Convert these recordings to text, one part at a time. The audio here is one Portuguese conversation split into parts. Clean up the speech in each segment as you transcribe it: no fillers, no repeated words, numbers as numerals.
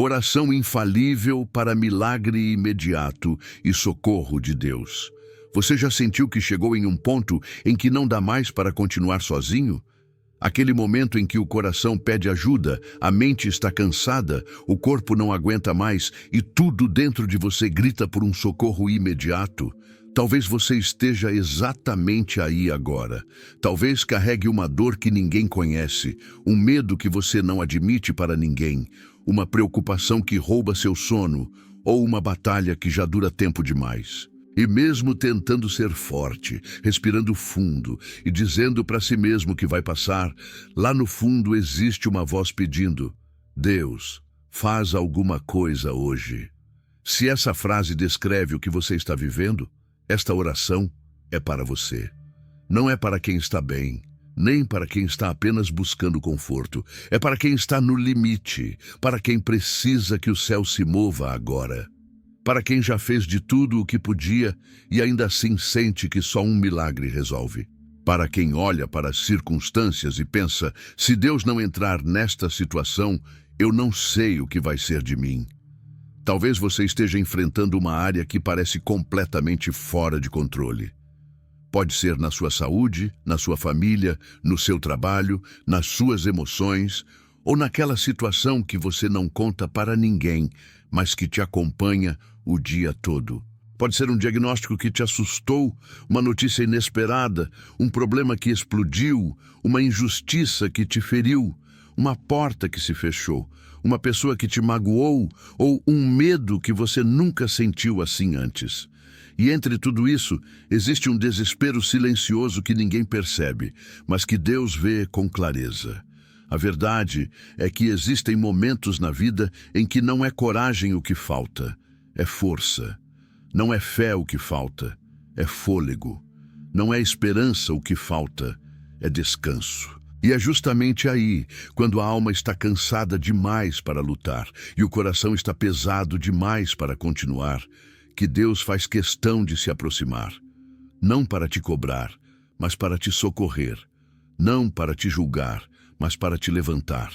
Oração infalível para milagre imediato e socorro de Deus. Você já sentiu que chegou em um ponto em que não dá mais para continuar sozinho? Aquele momento em que o coração pede ajuda, a mente está cansada, o corpo não aguenta mais e tudo dentro de você grita por um socorro imediato. Talvez você esteja exatamente aí agora. Talvez carregue uma dor que ninguém conhece, um medo que você não admite para ninguém, uma preocupação que rouba seu sono ou uma batalha que já dura tempo demais. E mesmo tentando ser forte, respirando fundo e dizendo para si mesmo que vai passar, lá no fundo existe uma voz pedindo: Deus, faz alguma coisa hoje. Se essa frase descreve o que você está vivendo, esta oração é para você. Não é para quem está bem, nem para quem está apenas buscando conforto. É para quem está no limite, para quem precisa que o céu se mova agora. Para quem já fez de tudo o que podia e ainda assim sente que só um milagre resolve. Para quem olha para as circunstâncias e pensa: se Deus não entrar nesta situação, eu não sei o que vai ser de mim. Talvez você esteja enfrentando uma área que parece completamente fora de controle. Pode ser na sua saúde, na sua família, no seu trabalho, nas suas emoções, ou naquela situação que você não conta para ninguém, mas que te acompanha o dia todo. Pode ser um diagnóstico que te assustou, uma notícia inesperada, um problema que explodiu, uma injustiça que te feriu, uma porta que se fechou, uma pessoa que te magoou ou um medo que você nunca sentiu assim antes. E entre tudo isso, existe um desespero silencioso que ninguém percebe, mas que Deus vê com clareza. A verdade é que existem momentos na vida em que não é coragem o que falta, é força. Não é fé o que falta, é fôlego. Não é esperança o que falta, é descanso. E é justamente aí, quando a alma está cansada demais para lutar e o coração está pesado demais para continuar, que Deus faz questão de se aproximar. Não para te cobrar, mas para te socorrer. Não para te julgar, mas para te levantar.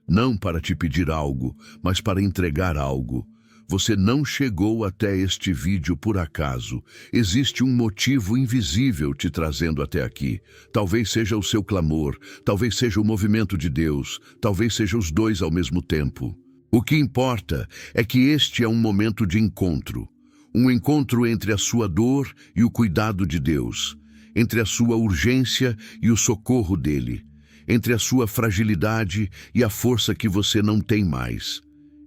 Não para te pedir algo, mas para entregar algo. Você não chegou até este vídeo por acaso. Existe um motivo invisível te trazendo até aqui. Talvez seja o seu clamor, talvez seja o movimento de Deus, talvez seja os dois ao mesmo tempo. O que importa é que este é um momento de encontro. Um encontro entre a sua dor e o cuidado de Deus, entre a sua urgência e o socorro dele, entre a sua fragilidade e a força que você não tem mais.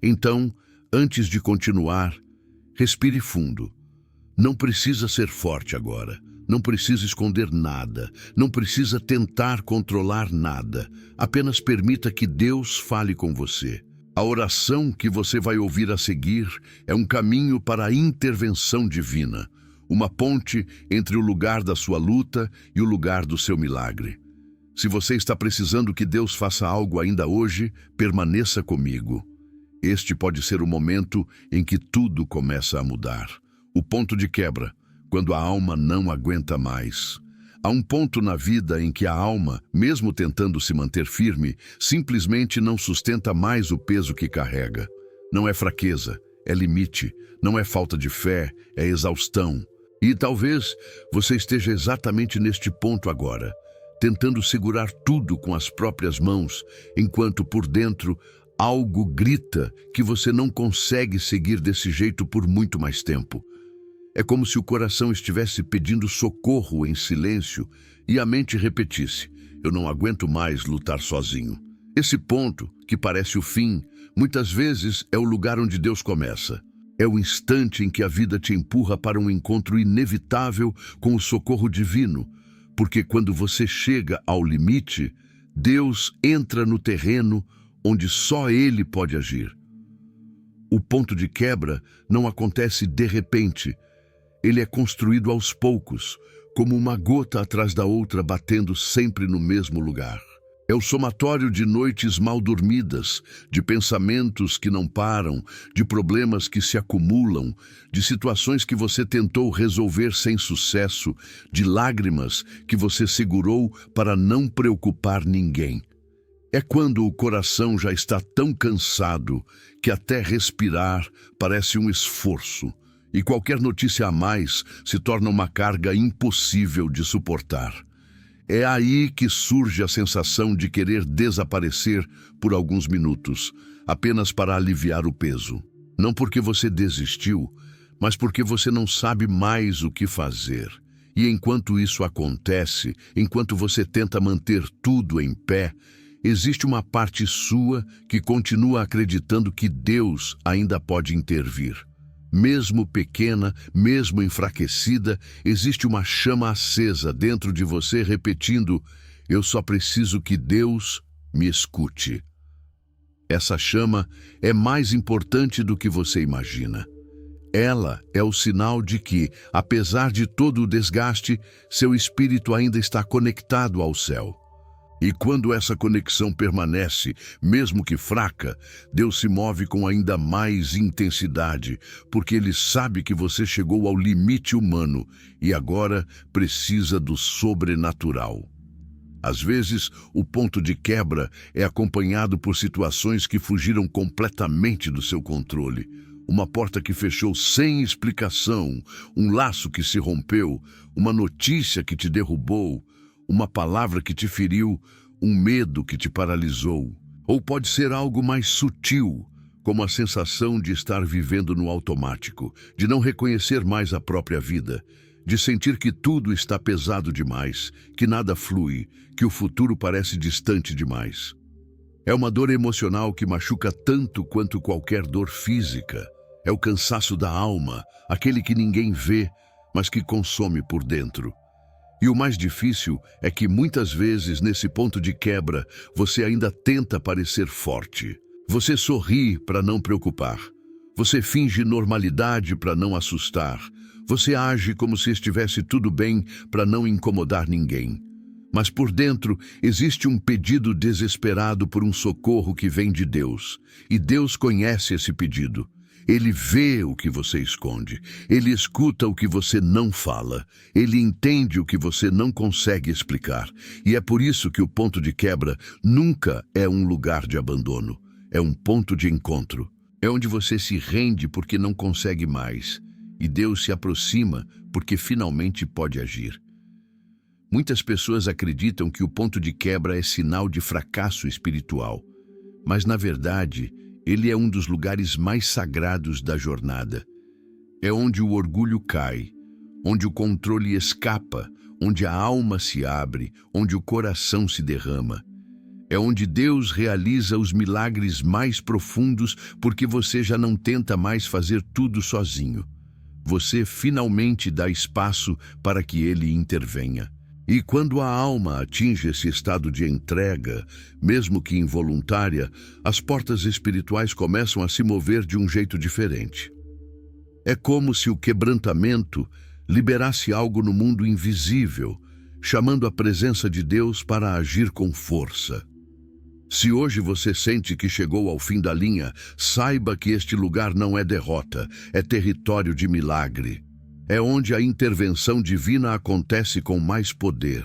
Então, antes de continuar, respire fundo. Não precisa ser forte agora. Não precisa esconder nada. Não precisa tentar controlar nada. Apenas permita que Deus fale com você. A oração que você vai ouvir a seguir é um caminho para a intervenção divina, uma ponte entre o lugar da sua luta e o lugar do seu milagre. Se você está precisando que Deus faça algo ainda hoje, permaneça comigo. Este pode ser o momento em que tudo começa a mudar. O ponto de quebra, quando a alma não aguenta mais. Há um ponto na vida em que a alma, mesmo tentando se manter firme, simplesmente não sustenta mais o peso que carrega. Não é fraqueza, é limite. Não é falta de fé, é exaustão. E talvez você esteja exatamente neste ponto agora, tentando segurar tudo com as próprias mãos, enquanto por dentro algo grita que você não consegue seguir desse jeito por muito mais tempo. É como se o coração estivesse pedindo socorro em silêncio e a mente repetisse: eu não aguento mais lutar sozinho. Esse ponto, que parece o fim, muitas vezes é o lugar onde Deus começa. É o instante em que a vida te empurra para um encontro inevitável com o socorro divino, porque quando você chega ao limite, Deus entra no terreno onde só Ele pode agir. O ponto de quebra não acontece de repente. Ele é construído aos poucos, como uma gota atrás da outra batendo sempre no mesmo lugar. É o somatório de noites mal dormidas, de pensamentos que não param, de problemas que se acumulam, de situações que você tentou resolver sem sucesso, de lágrimas que você segurou para não preocupar ninguém. É quando o coração já está tão cansado que até respirar parece um esforço, e qualquer notícia a mais se torna uma carga impossível de suportar. É aí que surge a sensação de querer desaparecer por alguns minutos, apenas para aliviar o peso. Não porque você desistiu, mas porque você não sabe mais o que fazer. E enquanto isso acontece, enquanto você tenta manter tudo em pé, existe uma parte sua que continua acreditando que Deus ainda pode intervir. Mesmo pequena, mesmo enfraquecida, existe uma chama acesa dentro de você repetindo: eu só preciso que Deus me escute. Essa chama é mais importante do que você imagina. Ela é o sinal de que, apesar de todo o desgaste, seu espírito ainda está conectado ao céu. E quando essa conexão permanece, mesmo que fraca, Deus se move com ainda mais intensidade, porque Ele sabe que você chegou ao limite humano e agora precisa do sobrenatural. Às vezes, o ponto de quebra é acompanhado por situações que fugiram completamente do seu controle. Uma porta que fechou sem explicação, um laço que se rompeu, uma notícia que te derrubou, uma palavra que te feriu, um medo que te paralisou. Ou pode ser algo mais sutil, como a sensação de estar vivendo no automático, de não reconhecer mais a própria vida, de sentir que tudo está pesado demais, que nada flui, que o futuro parece distante demais. É uma dor emocional que machuca tanto quanto qualquer dor física. É o cansaço da alma, aquele que ninguém vê, mas que consome por dentro. E o mais difícil é que muitas vezes, nesse ponto de quebra, você ainda tenta parecer forte. Você sorri para não preocupar. Você finge normalidade para não assustar. Você age como se estivesse tudo bem para não incomodar ninguém. Mas por dentro existe um pedido desesperado por um socorro que vem de Deus. E Deus conhece esse pedido. Ele vê o que você esconde, ele escuta o que você não fala, ele entende o que você não consegue explicar. E é por isso que o ponto de quebra nunca é um lugar de abandono, é um ponto de encontro. É onde você se rende porque não consegue mais, e Deus se aproxima porque finalmente pode agir. Muitas pessoas acreditam que o ponto de quebra é sinal de fracasso espiritual, mas na verdade, ele é um dos lugares mais sagrados da jornada. É onde o orgulho cai, onde o controle escapa, onde a alma se abre, onde o coração se derrama. É onde Deus realiza os milagres mais profundos porque você já não tenta mais fazer tudo sozinho. Você finalmente dá espaço para que Ele intervenha. E quando a alma atinge esse estado de entrega, mesmo que involuntária, as portas espirituais começam a se mover de um jeito diferente. É como se o quebrantamento liberasse algo no mundo invisível, chamando a presença de Deus para agir com força. Se hoje você sente que chegou ao fim da linha, saiba que este lugar não é derrota, é território de milagre. É onde a intervenção divina acontece com mais poder.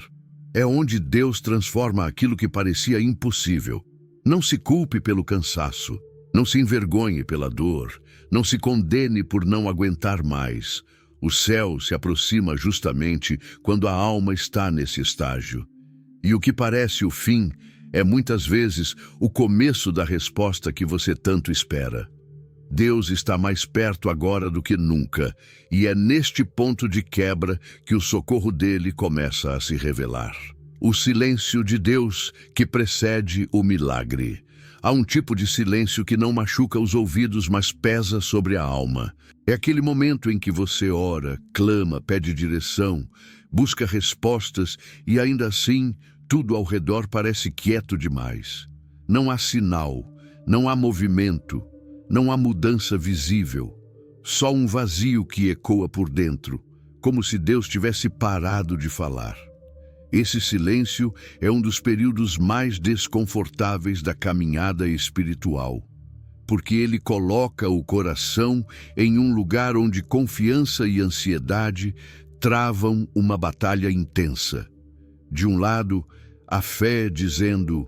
É onde Deus transforma aquilo que parecia impossível. Não se culpe pelo cansaço. Não se envergonhe pela dor. Não se condene por não aguentar mais. O céu se aproxima justamente quando a alma está nesse estágio. E o que parece o fim é muitas vezes o começo da resposta que você tanto espera. Deus está mais perto agora do que nunca, e é neste ponto de quebra que o socorro dele começa a se revelar. O silêncio de Deus que precede o milagre. Há um tipo de silêncio que não machuca os ouvidos, mas pesa sobre a alma. É aquele momento em que você ora, clama, pede direção, busca respostas e ainda assim tudo ao redor parece quieto demais. Não há sinal, não há movimento, não há mudança visível, só um vazio que ecoa por dentro, como se Deus tivesse parado de falar. Esse silêncio é um dos períodos mais desconfortáveis da caminhada espiritual, porque ele coloca o coração em um lugar onde confiança e ansiedade travam uma batalha intensa. De um lado, a fé dizendo: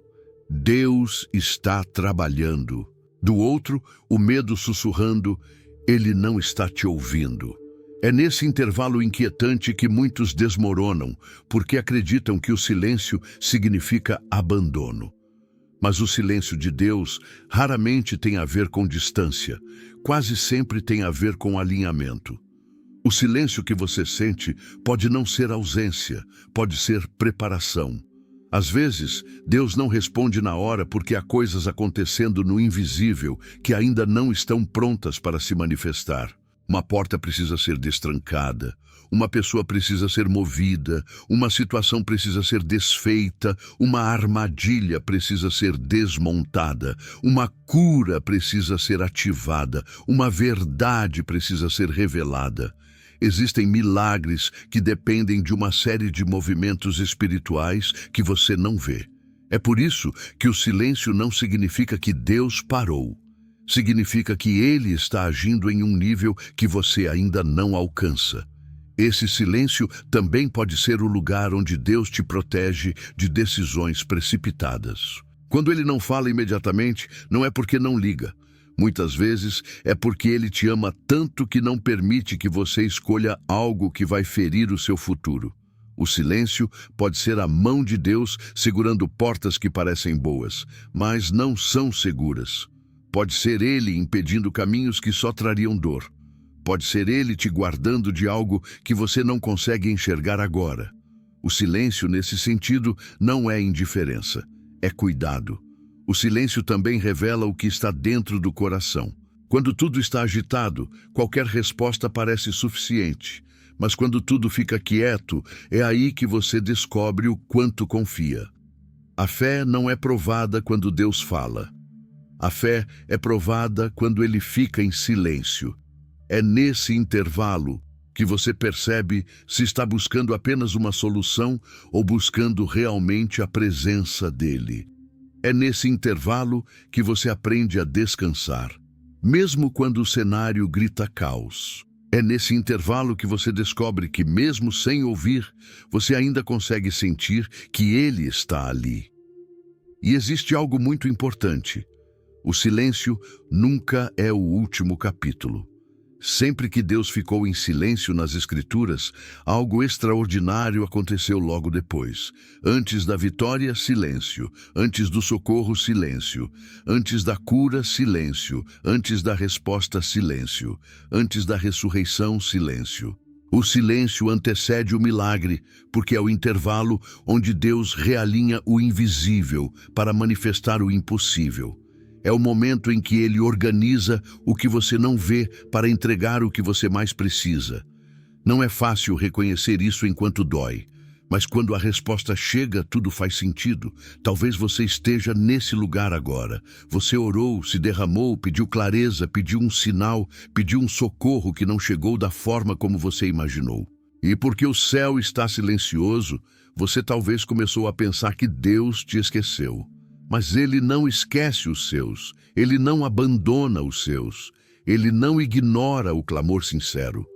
Deus está trabalhando. Do outro, o medo sussurrando, ele não está te ouvindo. É nesse intervalo inquietante que muitos desmoronam, porque acreditam que o silêncio significa abandono. Mas o silêncio de Deus raramente tem a ver com distância, quase sempre tem a ver com alinhamento. O silêncio que você sente pode não ser ausência, pode ser preparação. Às vezes, Deus não responde na hora porque há coisas acontecendo no invisível que ainda não estão prontas para se manifestar. Uma porta precisa ser destrancada, uma pessoa precisa ser movida, uma situação precisa ser desfeita, uma armadilha precisa ser desmontada, uma cura precisa ser ativada, uma verdade precisa ser revelada. Existem milagres que dependem de uma série de movimentos espirituais que você não vê. É por isso que o silêncio não significa que Deus parou. Significa que Ele está agindo em um nível que você ainda não alcança. Esse silêncio também pode ser o lugar onde Deus te protege de decisões precipitadas. Quando Ele não fala imediatamente, não é porque não liga. Muitas vezes é porque Ele te ama tanto que não permite que você escolha algo que vai ferir o seu futuro. O silêncio pode ser a mão de Deus segurando portas que parecem boas, mas não são seguras. Pode ser Ele impedindo caminhos que só trariam dor. Pode ser Ele te guardando de algo que você não consegue enxergar agora. O silêncio, nesse sentido, não é indiferença, é cuidado. O silêncio também revela o que está dentro do coração. Quando tudo está agitado, qualquer resposta parece suficiente. Mas quando tudo fica quieto, é aí que você descobre o quanto confia. A fé não é provada quando Deus fala. A fé é provada quando Ele fica em silêncio. É nesse intervalo que você percebe se está buscando apenas uma solução ou buscando realmente a presença dEle. É nesse intervalo que você aprende a descansar, mesmo quando o cenário grita caos. É nesse intervalo que você descobre que, mesmo sem ouvir, você ainda consegue sentir que Ele está ali. E existe algo muito importante. O silêncio nunca é o último capítulo. Sempre que Deus ficou em silêncio nas Escrituras, algo extraordinário aconteceu logo depois. Antes da vitória, silêncio. Antes do socorro, silêncio. Antes da cura, silêncio. Antes da resposta, silêncio. Antes da ressurreição, silêncio. O silêncio antecede o milagre, porque é o intervalo onde Deus realinha o invisível para manifestar o impossível. É o momento em que Ele organiza o que você não vê para entregar o que você mais precisa. Não é fácil reconhecer isso enquanto dói, mas quando a resposta chega, tudo faz sentido. Talvez você esteja nesse lugar agora. Você orou, se derramou, pediu clareza, pediu um sinal, pediu um socorro que não chegou da forma como você imaginou. E porque o céu está silencioso, você talvez começou a pensar que Deus te esqueceu. Mas Ele não esquece os seus, Ele não abandona os seus, Ele não ignora o clamor sincero.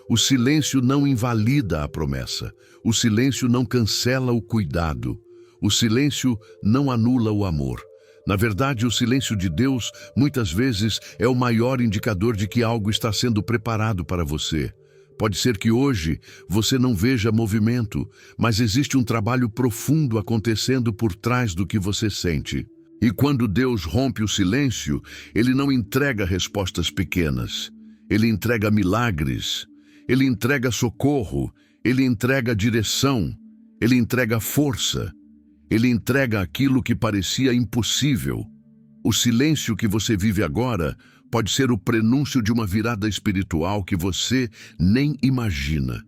O silêncio não invalida a promessa, o silêncio não cancela o cuidado, o silêncio não anula o amor. Na verdade, o silêncio de Deus, muitas vezes, é o maior indicador de que algo está sendo preparado para você. Pode ser que hoje você não veja movimento, mas existe um trabalho profundo acontecendo por trás do que você sente. E quando Deus rompe o silêncio, Ele não entrega respostas pequenas. Ele entrega milagres, Ele entrega socorro, Ele entrega direção, Ele entrega força, Ele entrega aquilo que parecia impossível. O silêncio que você vive agora pode ser o prenúncio de uma virada espiritual que você nem imagina.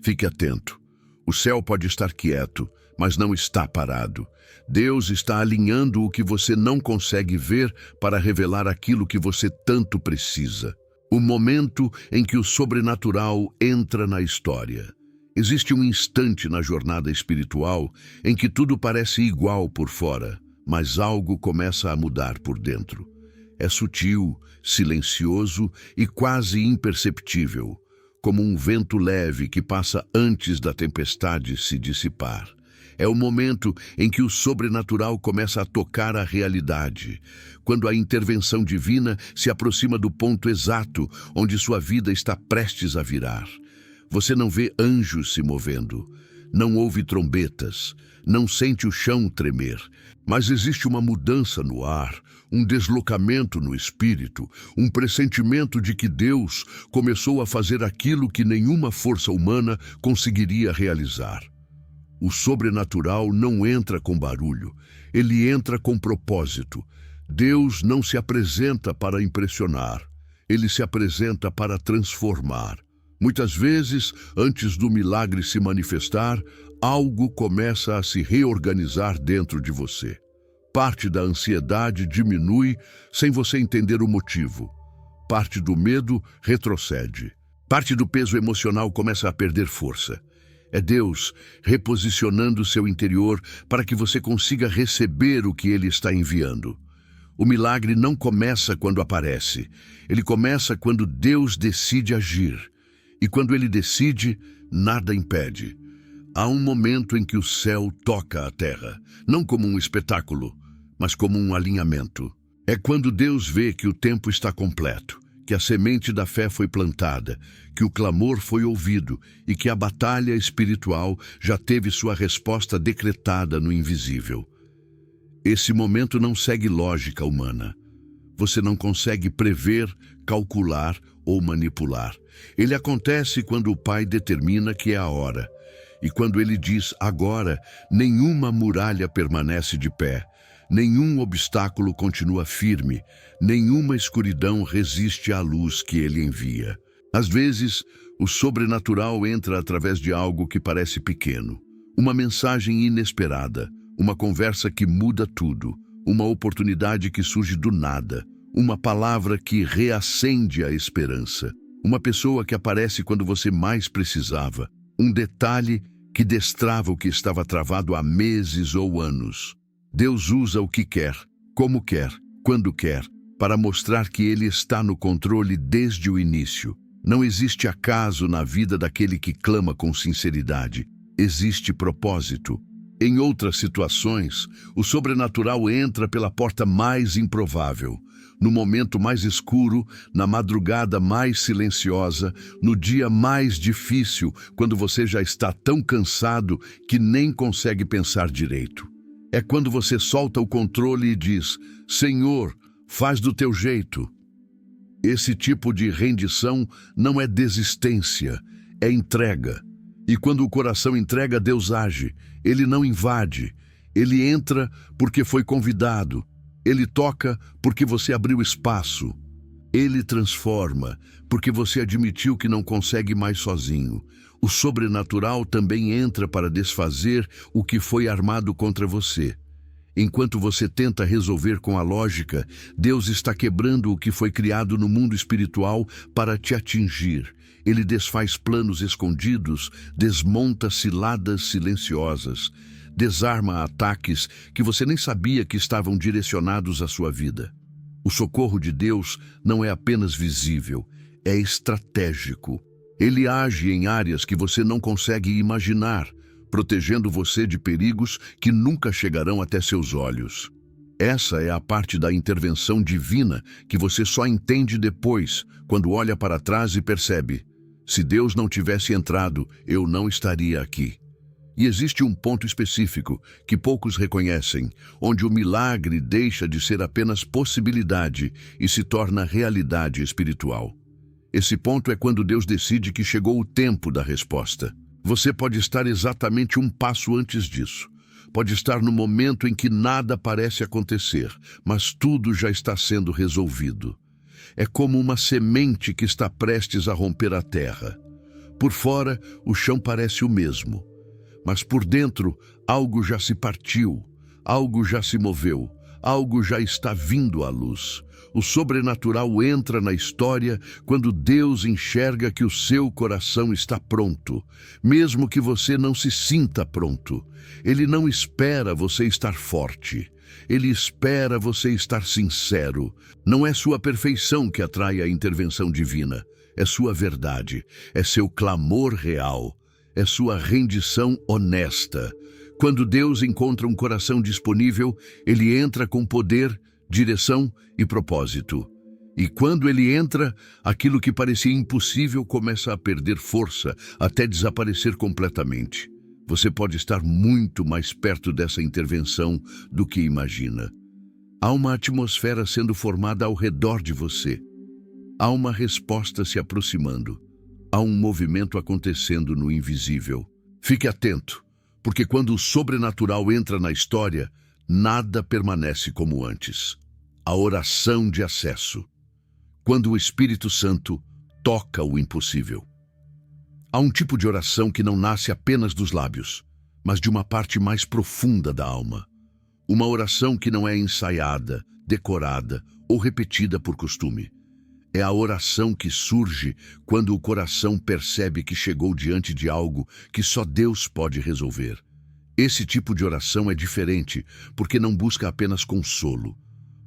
Fique atento. O céu pode estar quieto, mas não está parado. Deus está alinhando o que você não consegue ver para revelar aquilo que você tanto precisa. O momento em que o sobrenatural entra na história. Existe um instante na jornada espiritual em que tudo parece igual por fora, mas algo começa a mudar por dentro. É sutil, silencioso e quase imperceptível, como um vento leve que passa antes da tempestade se dissipar. É o momento em que o sobrenatural começa a tocar a realidade, quando a intervenção divina se aproxima do ponto exato onde sua vida está prestes a virar. Você não vê anjos se movendo, não ouve trombetas, não sente o chão tremer, mas existe uma mudança no ar, um deslocamento no espírito, um pressentimento de que Deus começou a fazer aquilo que nenhuma força humana conseguiria realizar. O sobrenatural não entra com barulho, ele entra com propósito. Deus não se apresenta para impressionar, ele se apresenta para transformar. Muitas vezes, antes do milagre se manifestar, algo começa a se reorganizar dentro de você. Parte da ansiedade diminui sem você entender o motivo. Parte do medo retrocede. Parte do peso emocional começa a perder força. É Deus reposicionando seu interior para que você consiga receber o que Ele está enviando. O milagre não começa quando aparece. Ele começa quando Deus decide agir. E quando Ele decide, nada impede. Há um momento em que o céu toca a terra, não como um espetáculo, mas como um alinhamento. É quando Deus vê que o tempo está completo, que a semente da fé foi plantada, que o clamor foi ouvido e que a batalha espiritual já teve sua resposta decretada no invisível. Esse momento não segue lógica humana. Você não consegue prever, calcular ou manipular. Ele acontece quando o Pai determina que é a hora. E quando Ele diz agora, nenhuma muralha permanece de pé, nenhum obstáculo continua firme, nenhuma escuridão resiste à luz que Ele envia. Às vezes, o sobrenatural entra através de algo que parece pequeno. Uma mensagem inesperada, uma conversa que muda tudo, uma oportunidade que surge do nada, uma palavra que reacende a esperança, uma pessoa que aparece quando você mais precisava, um detalhe que destrava o que estava travado há meses ou anos. Deus usa o que quer, como quer, quando quer, para mostrar que Ele está no controle desde o início. Não existe acaso na vida daquele que clama com sinceridade. Existe propósito. Em outras situações, o sobrenatural entra pela porta mais improvável, no momento mais escuro, na madrugada mais silenciosa, no dia mais difícil, quando você já está tão cansado que nem consegue pensar direito. É quando você solta o controle e diz, Senhor, faz do teu jeito. Esse tipo de rendição não é desistência, é entrega. E quando o coração entrega, Deus age. Ele não invade. Ele entra porque foi convidado. Ele toca porque você abriu espaço. Ele transforma porque você admitiu que não consegue mais sozinho. O sobrenatural também entra para desfazer o que foi armado contra você. Enquanto você tenta resolver com a lógica, Deus está quebrando o que foi criado no mundo espiritual para te atingir. Ele desfaz planos escondidos, desmonta ciladas silenciosas, desarma ataques que você nem sabia que estavam direcionados à sua vida. O socorro de Deus não é apenas visível, é estratégico. Ele age em áreas que você não consegue imaginar, protegendo você de perigos que nunca chegarão até seus olhos. Essa é a parte da intervenção divina que você só entende depois, quando olha para trás e percebe: se Deus não tivesse entrado, eu não estaria aqui. E existe um ponto específico que poucos reconhecem, onde o milagre deixa de ser apenas possibilidade e se torna realidade espiritual. Esse ponto é quando Deus decide que chegou o tempo da resposta. Você pode estar exatamente um passo antes disso. Pode estar no momento em que nada parece acontecer, mas tudo já está sendo resolvido. É como uma semente que está prestes a romper a terra. Por fora, o chão parece o mesmo, mas por dentro, algo já se partiu, algo já se moveu, algo já está vindo à luz. O sobrenatural entra na história quando Deus enxerga que o seu coração está pronto, mesmo que você não se sinta pronto. Ele não espera você estar forte. Ele espera você estar sincero. Não é sua perfeição que atrai a intervenção divina. É sua verdade. É seu clamor real. É sua rendição honesta. Quando Deus encontra um coração disponível, ele entra com poder, direção e propósito. E quando ele entra, aquilo que parecia impossível começa a perder força, até desaparecer completamente. Você pode estar muito mais perto dessa intervenção do que imagina. Há uma atmosfera sendo formada ao redor de você. Há uma resposta se aproximando. Há um movimento acontecendo no invisível. Fique atento, porque quando o sobrenatural entra na história, nada permanece como antes. A oração de acesso. Quando o Espírito Santo toca o impossível. Há um tipo de oração que não nasce apenas dos lábios, mas de uma parte mais profunda da alma. Uma oração que não é ensaiada, decorada ou repetida por costume. É a oração que surge quando o coração percebe que chegou diante de algo que só Deus pode resolver. Esse tipo de oração é diferente, porque não busca apenas consolo,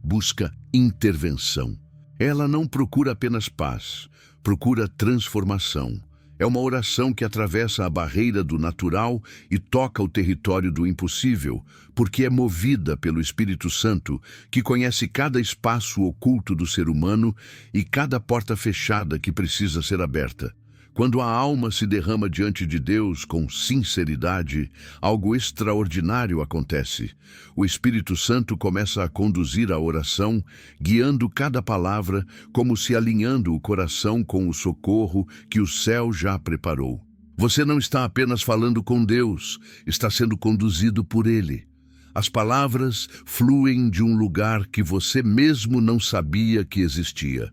busca intervenção. Ela não procura apenas paz, procura transformação. É uma oração que atravessa a barreira do natural e toca o território do impossível, porque é movida pelo Espírito Santo, que conhece cada espaço oculto do ser humano e cada porta fechada que precisa ser aberta. Quando a alma se derrama diante de Deus com sinceridade, algo extraordinário acontece. O Espírito Santo começa a conduzir a oração, guiando cada palavra, como se alinhando o coração com o socorro que o céu já preparou. Você não está apenas falando com Deus, está sendo conduzido por Ele. As palavras fluem de um lugar que você mesmo não sabia que existia.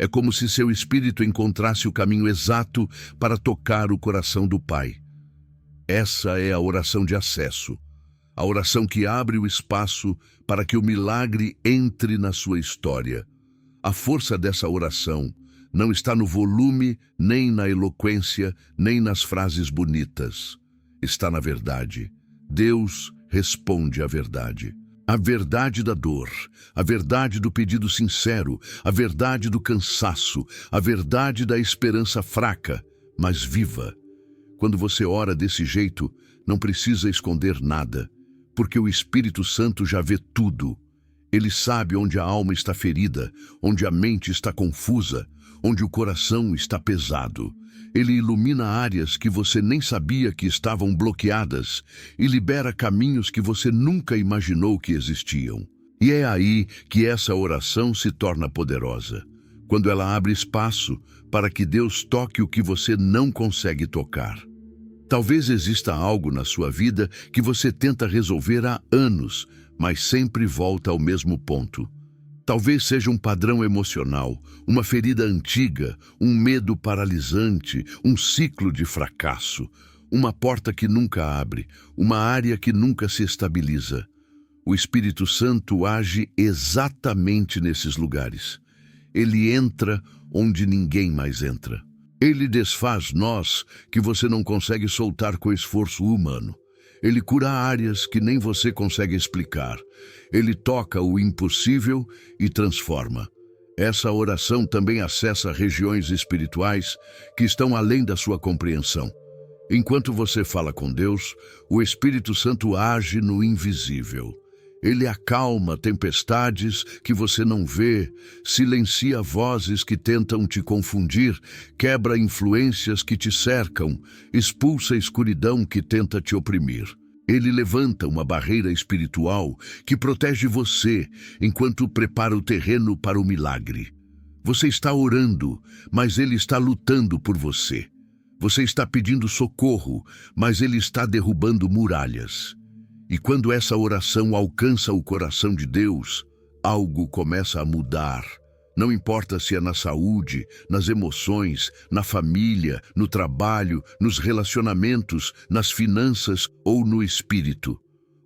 É como se seu espírito encontrasse o caminho exato para tocar o coração do Pai. Essa é a oração de acesso, a oração que abre o espaço para que o milagre entre na sua história. A força dessa oração não está no volume, nem na eloquência, nem nas frases bonitas. Está na verdade. Deus responde à verdade. A verdade da dor, a verdade do pedido sincero, a verdade do cansaço, a verdade da esperança fraca, mas viva. Quando você ora desse jeito, não precisa esconder nada, porque o Espírito Santo já vê tudo. Ele sabe onde a alma está ferida, onde a mente está confusa, onde o coração está pesado. Ele ilumina áreas que você nem sabia que estavam bloqueadas e libera caminhos que você nunca imaginou que existiam. E é aí que essa oração se torna poderosa, quando ela abre espaço para que Deus toque o que você não consegue tocar. Talvez exista algo na sua vida que você tenta resolver há anos, mas sempre volta ao mesmo ponto. Talvez seja um padrão emocional, uma ferida antiga, um medo paralisante, um ciclo de fracasso, uma porta que nunca abre, uma área que nunca se estabiliza. O Espírito Santo age exatamente nesses lugares. Ele entra onde ninguém mais entra. Ele desfaz nós que você não consegue soltar com esforço humano. Ele cura áreas que nem você consegue explicar. Ele toca o impossível e transforma. Essa oração também acessa regiões espirituais que estão além da sua compreensão. Enquanto você fala com Deus, o Espírito Santo age no invisível. Ele acalma tempestades que você não vê, silencia vozes que tentam te confundir, quebra influências que te cercam, expulsa a escuridão que tenta te oprimir. Ele levanta uma barreira espiritual que protege você enquanto prepara o terreno para o milagre. Você está orando, mas ele está lutando por você. Você está pedindo socorro, mas ele está derrubando muralhas. E quando essa oração alcança o coração de Deus, algo começa a mudar. Não importa se é na saúde, nas emoções, na família, no trabalho, nos relacionamentos, nas finanças ou no espírito.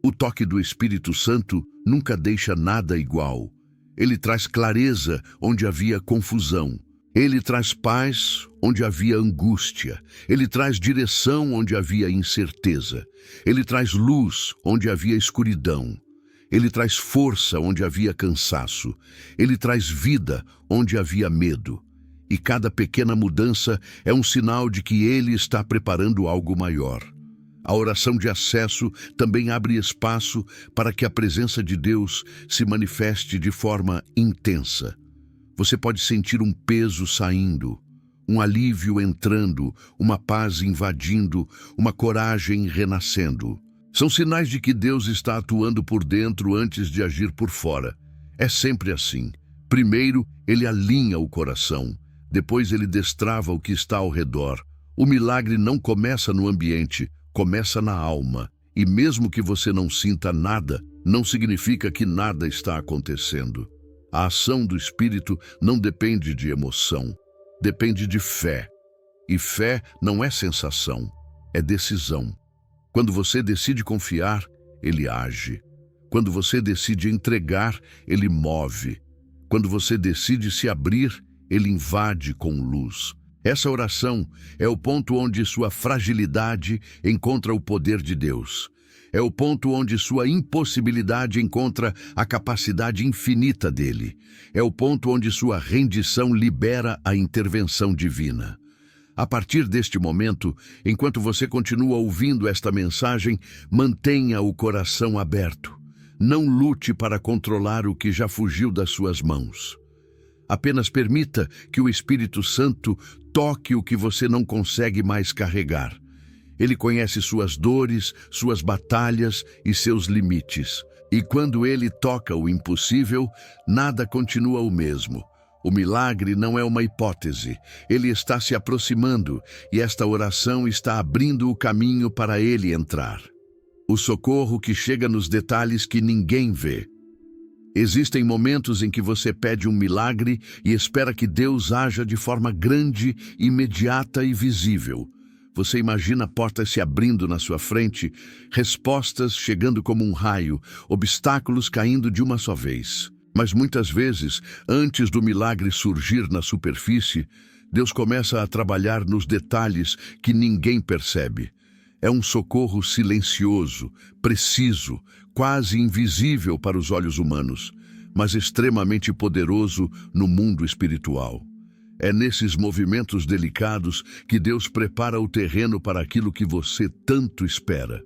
O toque do Espírito Santo nunca deixa nada igual. Ele traz clareza onde havia confusão. Ele traz paz onde havia angústia. Ele traz direção onde havia incerteza. Ele traz luz onde havia escuridão. Ele traz força onde havia cansaço. Ele traz vida onde havia medo. E cada pequena mudança é um sinal de que ele está preparando algo maior. A oração de acesso também abre espaço para que a presença de Deus se manifeste de forma intensa. Você pode sentir um peso saindo, um alívio entrando, uma paz invadindo, uma coragem renascendo. São sinais de que Deus está atuando por dentro antes de agir por fora. É sempre assim. Primeiro, ele alinha o coração. Depois, ele destrava o que está ao redor. O milagre não começa no ambiente, começa na alma. E mesmo que você não sinta nada, não significa que nada está acontecendo. A ação do Espírito não depende de emoção, depende de fé. E fé não é sensação, é decisão. Quando você decide confiar, ele age. Quando você decide entregar, ele move. Quando você decide se abrir, ele invade com luz. Essa oração é o ponto onde sua fragilidade encontra o poder de Deus. É o ponto onde sua impossibilidade encontra a capacidade infinita dele. É o ponto onde sua rendição libera a intervenção divina. A partir deste momento, enquanto você continua ouvindo esta mensagem, mantenha o coração aberto. Não lute para controlar o que já fugiu das suas mãos. Apenas permita que o Espírito Santo toque o que você não consegue mais carregar. Ele conhece suas dores, suas batalhas e seus limites. E quando ele toca o impossível, nada continua o mesmo. O milagre não é uma hipótese. Ele está se aproximando e esta oração está abrindo o caminho para ele entrar. O socorro que chega nos detalhes que ninguém vê. Existem momentos em que você pede um milagre e espera que Deus haja de forma grande, imediata e visível. Você imagina portas se abrindo na sua frente, respostas chegando como um raio, obstáculos caindo de uma só vez. Mas muitas vezes, antes do milagre surgir na superfície, Deus começa a trabalhar nos detalhes que ninguém percebe. É um socorro silencioso, preciso, quase invisível para os olhos humanos, mas extremamente poderoso no mundo espiritual. É nesses movimentos delicados que Deus prepara o terreno para aquilo que você tanto espera.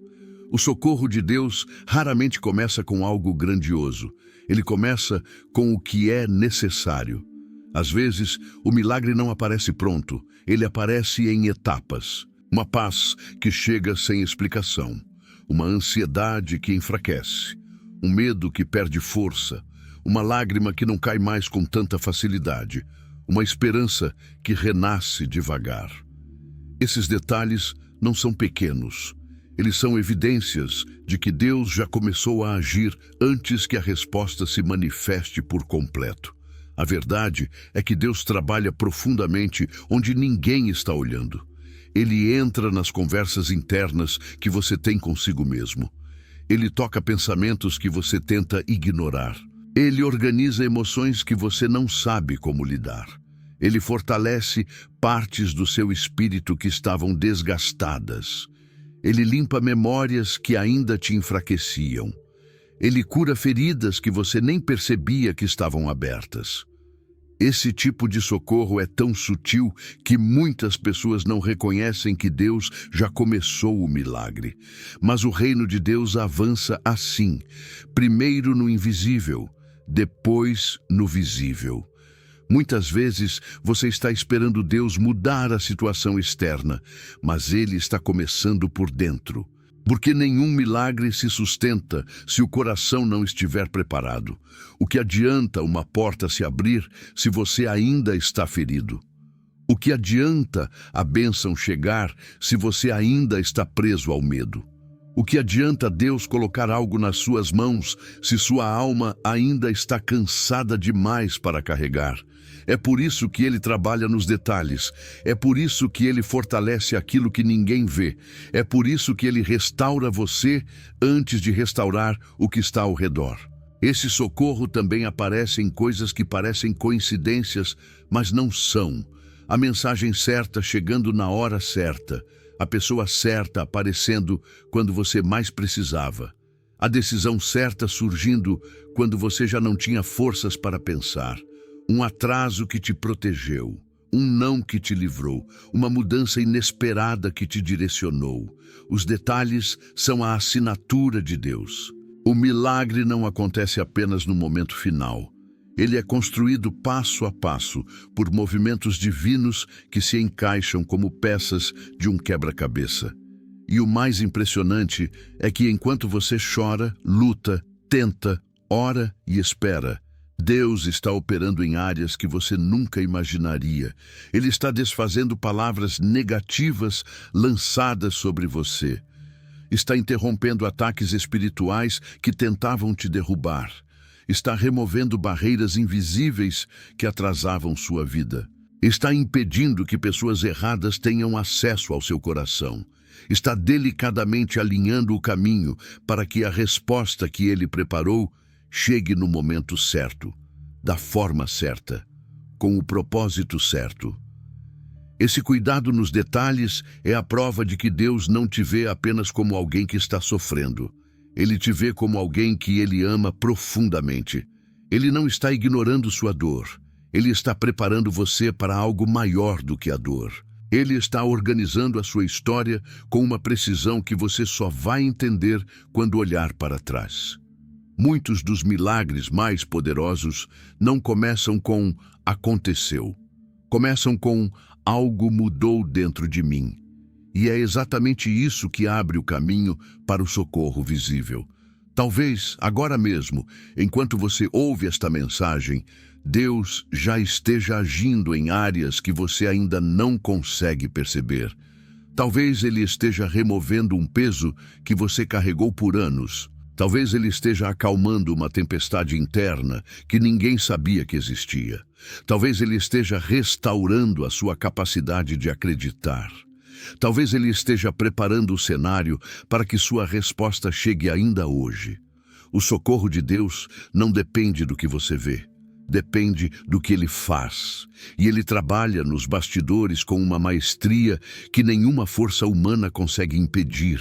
O socorro de Deus raramente começa com algo grandioso. Ele começa com o que é necessário. Às vezes, o milagre não aparece pronto, ele aparece em etapas. Uma paz que chega sem explicação, uma ansiedade que enfraquece, um medo que perde força, uma lágrima que não cai mais com tanta facilidade, uma esperança que renasce devagar. Esses detalhes não são pequenos. Eles são evidências de que Deus já começou a agir antes que a resposta se manifeste por completo. A verdade é que Deus trabalha profundamente onde ninguém está olhando. Ele entra nas conversas internas que você tem consigo mesmo. Ele toca pensamentos que você tenta ignorar. Ele organiza emoções que você não sabe como lidar. Ele fortalece partes do seu espírito que estavam desgastadas. Ele limpa memórias que ainda te enfraqueciam. Ele cura feridas que você nem percebia que estavam abertas. Esse tipo de socorro é tão sutil que muitas pessoas não reconhecem que Deus já começou o milagre. Mas o reino de Deus avança assim, primeiro no invisível, depois no visível. Muitas vezes você está esperando Deus mudar a situação externa, mas Ele está começando por dentro. Porque nenhum milagre se sustenta se o coração não estiver preparado. O que adianta uma porta se abrir se você ainda está ferido? O que adianta a bênção chegar se você ainda está preso ao medo? O que adianta Deus colocar algo nas suas mãos se sua alma ainda está cansada demais para carregar? É por isso que ele trabalha nos detalhes. É por isso que ele fortalece aquilo que ninguém vê. É por isso que ele restaura você antes de restaurar o que está ao redor. Esse socorro também aparece em coisas que parecem coincidências, mas não são. A mensagem certa chegando na hora certa. A pessoa certa aparecendo quando você mais precisava. A decisão certa surgindo quando você já não tinha forças para pensar. Um atraso que te protegeu, um não que te livrou, uma mudança inesperada que te direcionou. Os detalhes são a assinatura de Deus. O milagre não acontece apenas no momento final. Ele é construído passo a passo por movimentos divinos que se encaixam como peças de um quebra-cabeça. E o mais impressionante é que enquanto você chora, luta, tenta, ora e espera, Deus está operando em áreas que você nunca imaginaria. Ele está desfazendo palavras negativas lançadas sobre você. Está interrompendo ataques espirituais que tentavam te derrubar. Está removendo barreiras invisíveis que atrasavam sua vida. Está impedindo que pessoas erradas tenham acesso ao seu coração. Está delicadamente alinhando o caminho para que a resposta que ele preparou chegue no momento certo, da forma certa, com o propósito certo. Esse cuidado nos detalhes é a prova de que Deus não te vê apenas como alguém que está sofrendo. Ele te vê como alguém que ele ama profundamente. Ele não está ignorando sua dor. Ele está preparando você para algo maior do que a dor. Ele está organizando a sua história com uma precisão que você só vai entender quando olhar para trás. Muitos dos milagres mais poderosos não começam com "aconteceu". Começam com "algo mudou dentro de mim". E é exatamente isso que abre o caminho para o socorro visível. Talvez, agora mesmo, enquanto você ouve esta mensagem, Deus já esteja agindo em áreas que você ainda não consegue perceber. Talvez Ele esteja removendo um peso que você carregou por anos. Talvez Ele esteja acalmando uma tempestade interna que ninguém sabia que existia. Talvez Ele esteja restaurando a sua capacidade de acreditar. Talvez Ele esteja preparando o cenário para que sua resposta chegue ainda hoje. O socorro de Deus não depende do que você vê. Depende do que Ele faz. E Ele trabalha nos bastidores com uma maestria que nenhuma força humana consegue impedir.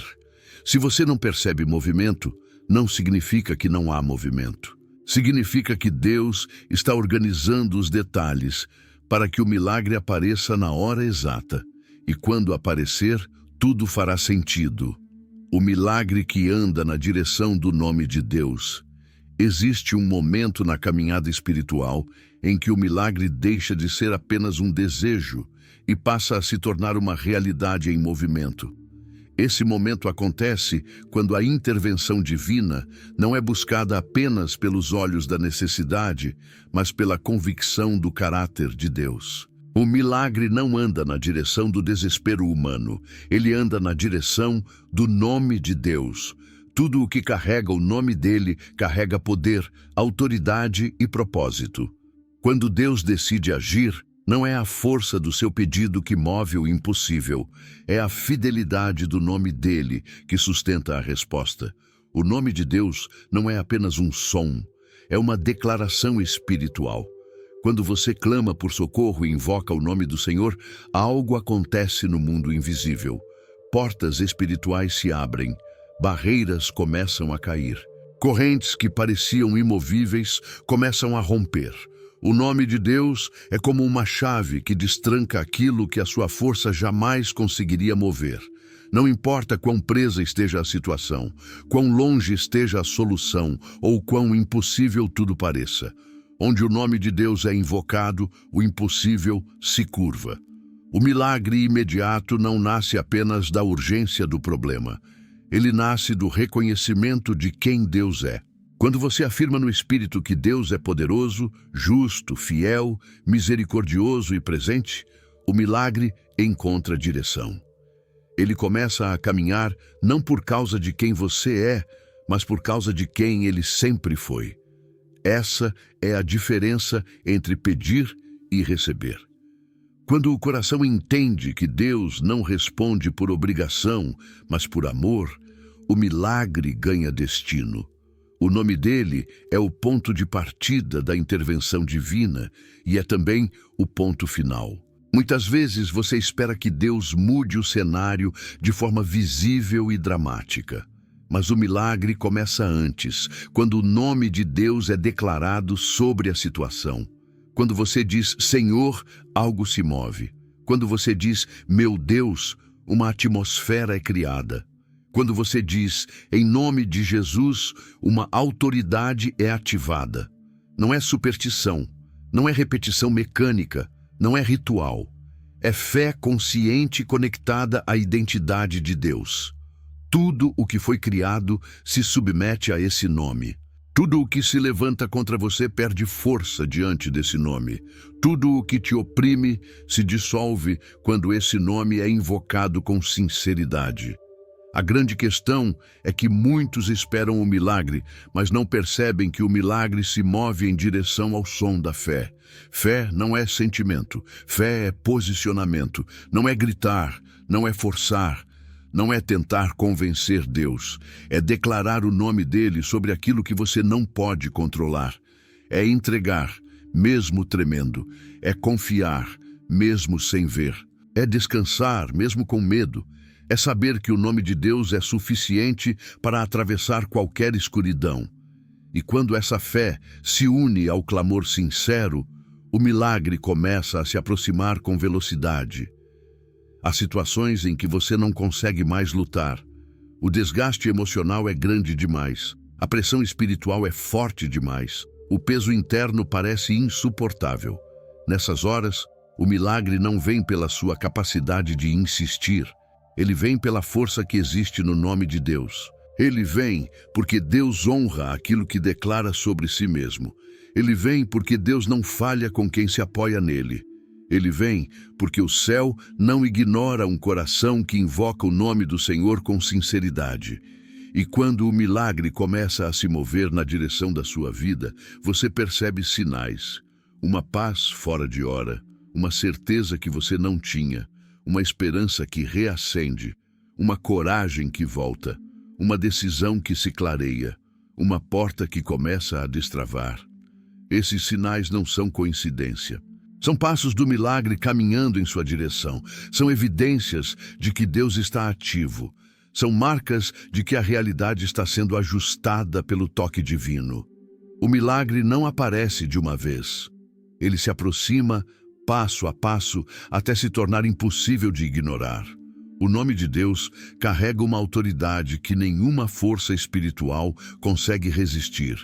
Se você não percebe movimento, não significa que não há movimento. Significa que Deus está organizando os detalhes para que o milagre apareça na hora exata. E quando aparecer, tudo fará sentido. O milagre que anda na direção do nome de Deus. Existe um momento na caminhada espiritual em que o milagre deixa de ser apenas um desejo e passa a se tornar uma realidade em movimento. Esse momento acontece quando a intervenção divina não é buscada apenas pelos olhos da necessidade, mas pela convicção do caráter de Deus. O milagre não anda na direção do desespero humano, ele anda na direção do nome de Deus. Tudo o que carrega o nome dele carrega poder, autoridade e propósito. Quando Deus decide agir, não é a força do seu pedido que move o impossível, é a fidelidade do nome dele que sustenta a resposta. O nome de Deus não é apenas um som, é uma declaração espiritual. Quando você clama por socorro e invoca o nome do Senhor, algo acontece no mundo invisível. Portas espirituais se abrem, barreiras começam a cair. Correntes que pareciam imovíveis começam a romper. O nome de Deus é como uma chave que destranca aquilo que a sua força jamais conseguiria mover. Não importa quão presa esteja a situação, quão longe esteja a solução ou quão impossível tudo pareça. Onde o nome de Deus é invocado, o impossível se curva. O milagre imediato não nasce apenas da urgência do problema. Ele nasce do reconhecimento de quem Deus é. Quando você afirma no Espírito que Deus é poderoso, justo, fiel, misericordioso e presente, o milagre encontra direção. Ele começa a caminhar não por causa de quem você é, mas por causa de quem ele sempre foi. Essa é a diferença entre pedir e receber. Quando o coração entende que Deus não responde por obrigação, mas por amor, o milagre ganha destino. O nome dele é o ponto de partida da intervenção divina e é também o ponto final. Muitas vezes você espera que Deus mude o cenário de forma visível e dramática. Mas o milagre começa antes, quando o nome de Deus é declarado sobre a situação. Quando você diz Senhor, algo se move. Quando você diz meu Deus, uma atmosfera é criada. Quando você diz em nome de Jesus, uma autoridade é ativada. Não é superstição, não é repetição mecânica, não é ritual. É fé consciente conectada à identidade de Deus. Tudo o que foi criado se submete a esse nome. Tudo o que se levanta contra você perde força diante desse nome. Tudo o que te oprime se dissolve quando esse nome é invocado com sinceridade. A grande questão é que muitos esperam o milagre, mas não percebem que o milagre se move em direção ao som da fé. Fé não é sentimento, fé é posicionamento, não é gritar, não é forçar. Não é tentar convencer Deus, é declarar o nome dele sobre aquilo que você não pode controlar. É entregar, mesmo tremendo. É confiar, mesmo sem ver. É descansar, mesmo com medo. É saber que o nome de Deus é suficiente para atravessar qualquer escuridão. E quando essa fé se une ao clamor sincero, o milagre começa a se aproximar com velocidade. Há situações em que você não consegue mais lutar. O desgaste emocional é grande demais. A pressão espiritual é forte demais. O peso interno parece insuportável. Nessas horas, o milagre não vem pela sua capacidade de insistir. Ele vem pela força que existe no nome de Deus. Ele vem porque Deus honra aquilo que declara sobre si mesmo. Ele vem porque Deus não falha com quem se apoia nele. Ele vem porque o céu não ignora um coração que invoca o nome do Senhor com sinceridade. E quando o milagre começa a se mover na direção da sua vida, você percebe sinais. Uma paz fora de hora, uma certeza que você não tinha, uma esperança que reacende, uma coragem que volta, uma decisão que se clareia, uma porta que começa a destravar. Esses sinais não são coincidência. São passos do milagre caminhando em sua direção. São evidências de que Deus está ativo. São marcas de que a realidade está sendo ajustada pelo toque divino. O milagre não aparece de uma vez. Ele se aproxima, passo a passo, até se tornar impossível de ignorar. O nome de Deus carrega uma autoridade que nenhuma força espiritual consegue resistir.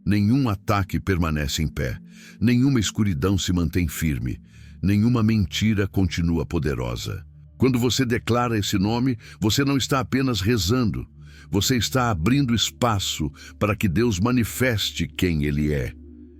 Nenhum ataque permanece em pé, nenhuma escuridão se mantém firme, nenhuma mentira continua poderosa. Quando você declara esse nome, você não está apenas rezando, você está abrindo espaço para que Deus manifeste quem Ele é.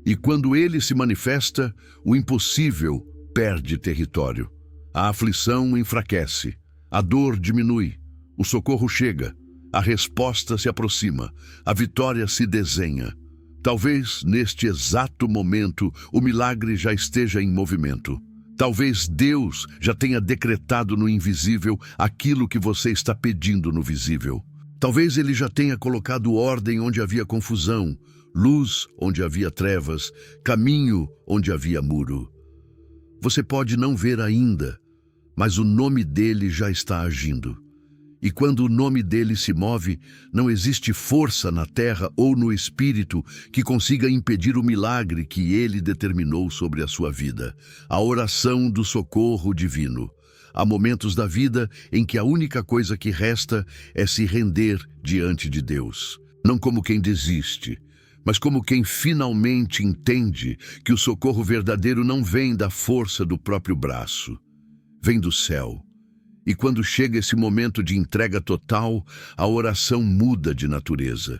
E quando Ele se manifesta, o impossível perde território. A aflição enfraquece, a dor diminui, o socorro chega, a resposta se aproxima, a vitória se desenha. Talvez, neste exato momento, o milagre já esteja em movimento. Talvez Deus já tenha decretado no invisível aquilo que você está pedindo no visível. Talvez Ele já tenha colocado ordem onde havia confusão, luz onde havia trevas, caminho onde havia muro. Você pode não ver ainda, mas o nome dele já está agindo. E quando o nome dele se move, não existe força na terra ou no espírito que consiga impedir o milagre que ele determinou sobre a sua vida. A oração do socorro divino. Há momentos da vida em que a única coisa que resta é se render diante de Deus. Não como quem desiste, mas como quem finalmente entende que o socorro verdadeiro não vem da força do próprio braço, vem do céu. E quando chega esse momento de entrega total, a oração muda de natureza.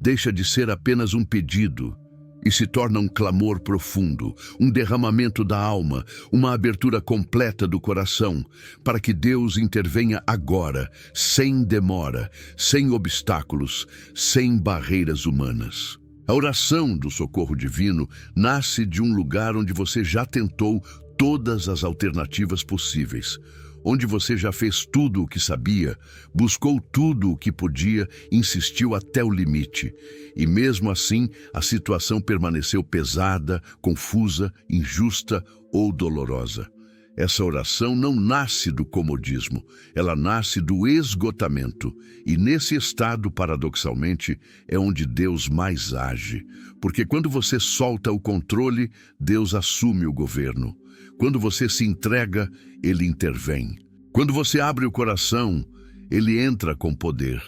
Deixa de ser apenas um pedido e se torna um clamor profundo, um derramamento da alma, uma abertura completa do coração, para que Deus intervenha agora, sem demora, sem obstáculos, sem barreiras humanas. A oração do socorro divino nasce de um lugar onde você já tentou todas as alternativas possíveis, onde você já fez tudo o que sabia, buscou tudo o que podia, insistiu até o limite. E mesmo assim, a situação permaneceu pesada, confusa, injusta ou dolorosa. Essa oração não nasce do comodismo, ela nasce do esgotamento. E nesse estado, paradoxalmente, é onde Deus mais age. Porque quando você solta o controle, Deus assume o governo. Quando você se entrega, Ele intervém. Quando você abre o coração, Ele entra com poder.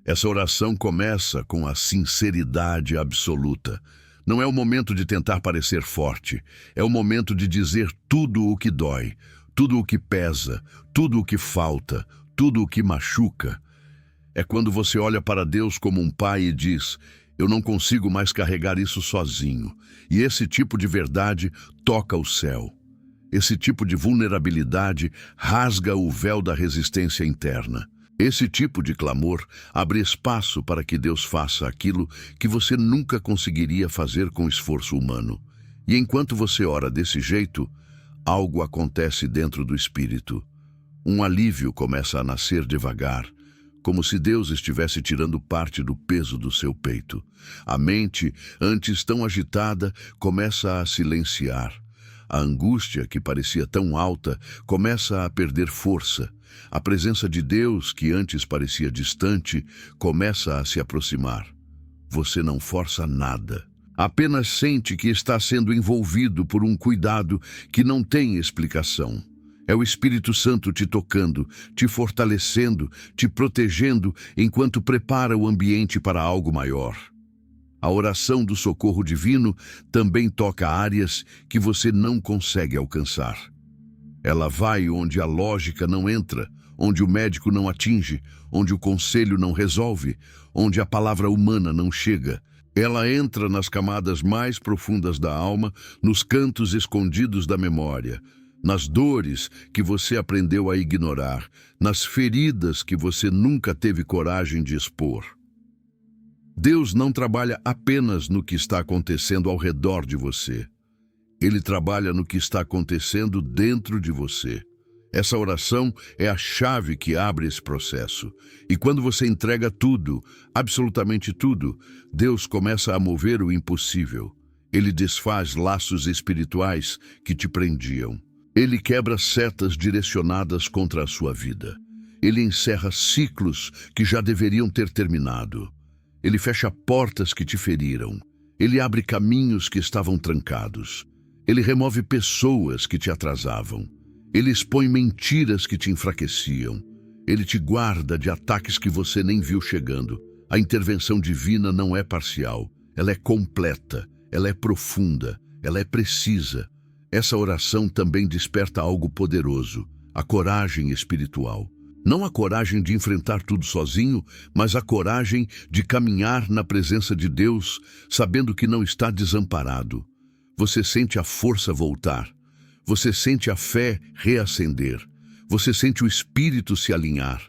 Essa oração começa com a sinceridade absoluta. Não é o momento de tentar parecer forte, é o momento de dizer tudo o que dói, tudo o que pesa, tudo o que falta, tudo o que machuca. É quando você olha para Deus como um pai e diz: eu não consigo mais carregar isso sozinho. E esse tipo de verdade toca o céu. Esse tipo de vulnerabilidade rasga o véu da resistência interna. Esse tipo de clamor abre espaço para que Deus faça aquilo que você nunca conseguiria fazer com esforço humano. E enquanto você ora desse jeito, algo acontece dentro do espírito. Um alívio começa a nascer devagar, como se Deus estivesse tirando parte do peso do seu peito. A mente, antes tão agitada, começa a silenciar. A angústia, que parecia tão alta, começa a perder força. A presença de Deus, que antes parecia distante, começa a se aproximar. Você não força nada. Apenas sente que está sendo envolvido por um cuidado que não tem explicação. É o Espírito Santo te tocando, te fortalecendo, te protegendo, enquanto prepara o ambiente para algo maior. A oração do socorro divino também toca áreas que você não consegue alcançar. Ela vai onde a lógica não entra, onde o médico não atinge, onde o conselho não resolve, onde a palavra humana não chega. Ela entra nas camadas mais profundas da alma, nos cantos escondidos da memória, nas dores que você aprendeu a ignorar, nas feridas que você nunca teve coragem de expor. Deus não trabalha apenas no que está acontecendo ao redor de você. Ele trabalha no que está acontecendo dentro de você. Essa oração é a chave que abre esse processo. E quando você entrega tudo, absolutamente tudo, Deus começa a mover o impossível. Ele desfaz laços espirituais que te prendiam. Ele quebra setas direcionadas contra a sua vida. Ele encerra ciclos que já deveriam ter terminado. Ele fecha portas que te feriram. Ele abre caminhos que estavam trancados. Ele remove pessoas que te atrasavam. Ele expõe mentiras que te enfraqueciam. Ele te guarda de ataques que você nem viu chegando. A intervenção divina não é parcial. Ela é completa. Ela é profunda. Ela é precisa. Essa oração também desperta algo poderoso, a coragem espiritual. Não a coragem de enfrentar tudo sozinho, mas a coragem de caminhar na presença de Deus, sabendo que não está desamparado. Você sente a força voltar. Você sente a fé reacender. Você sente o espírito se alinhar.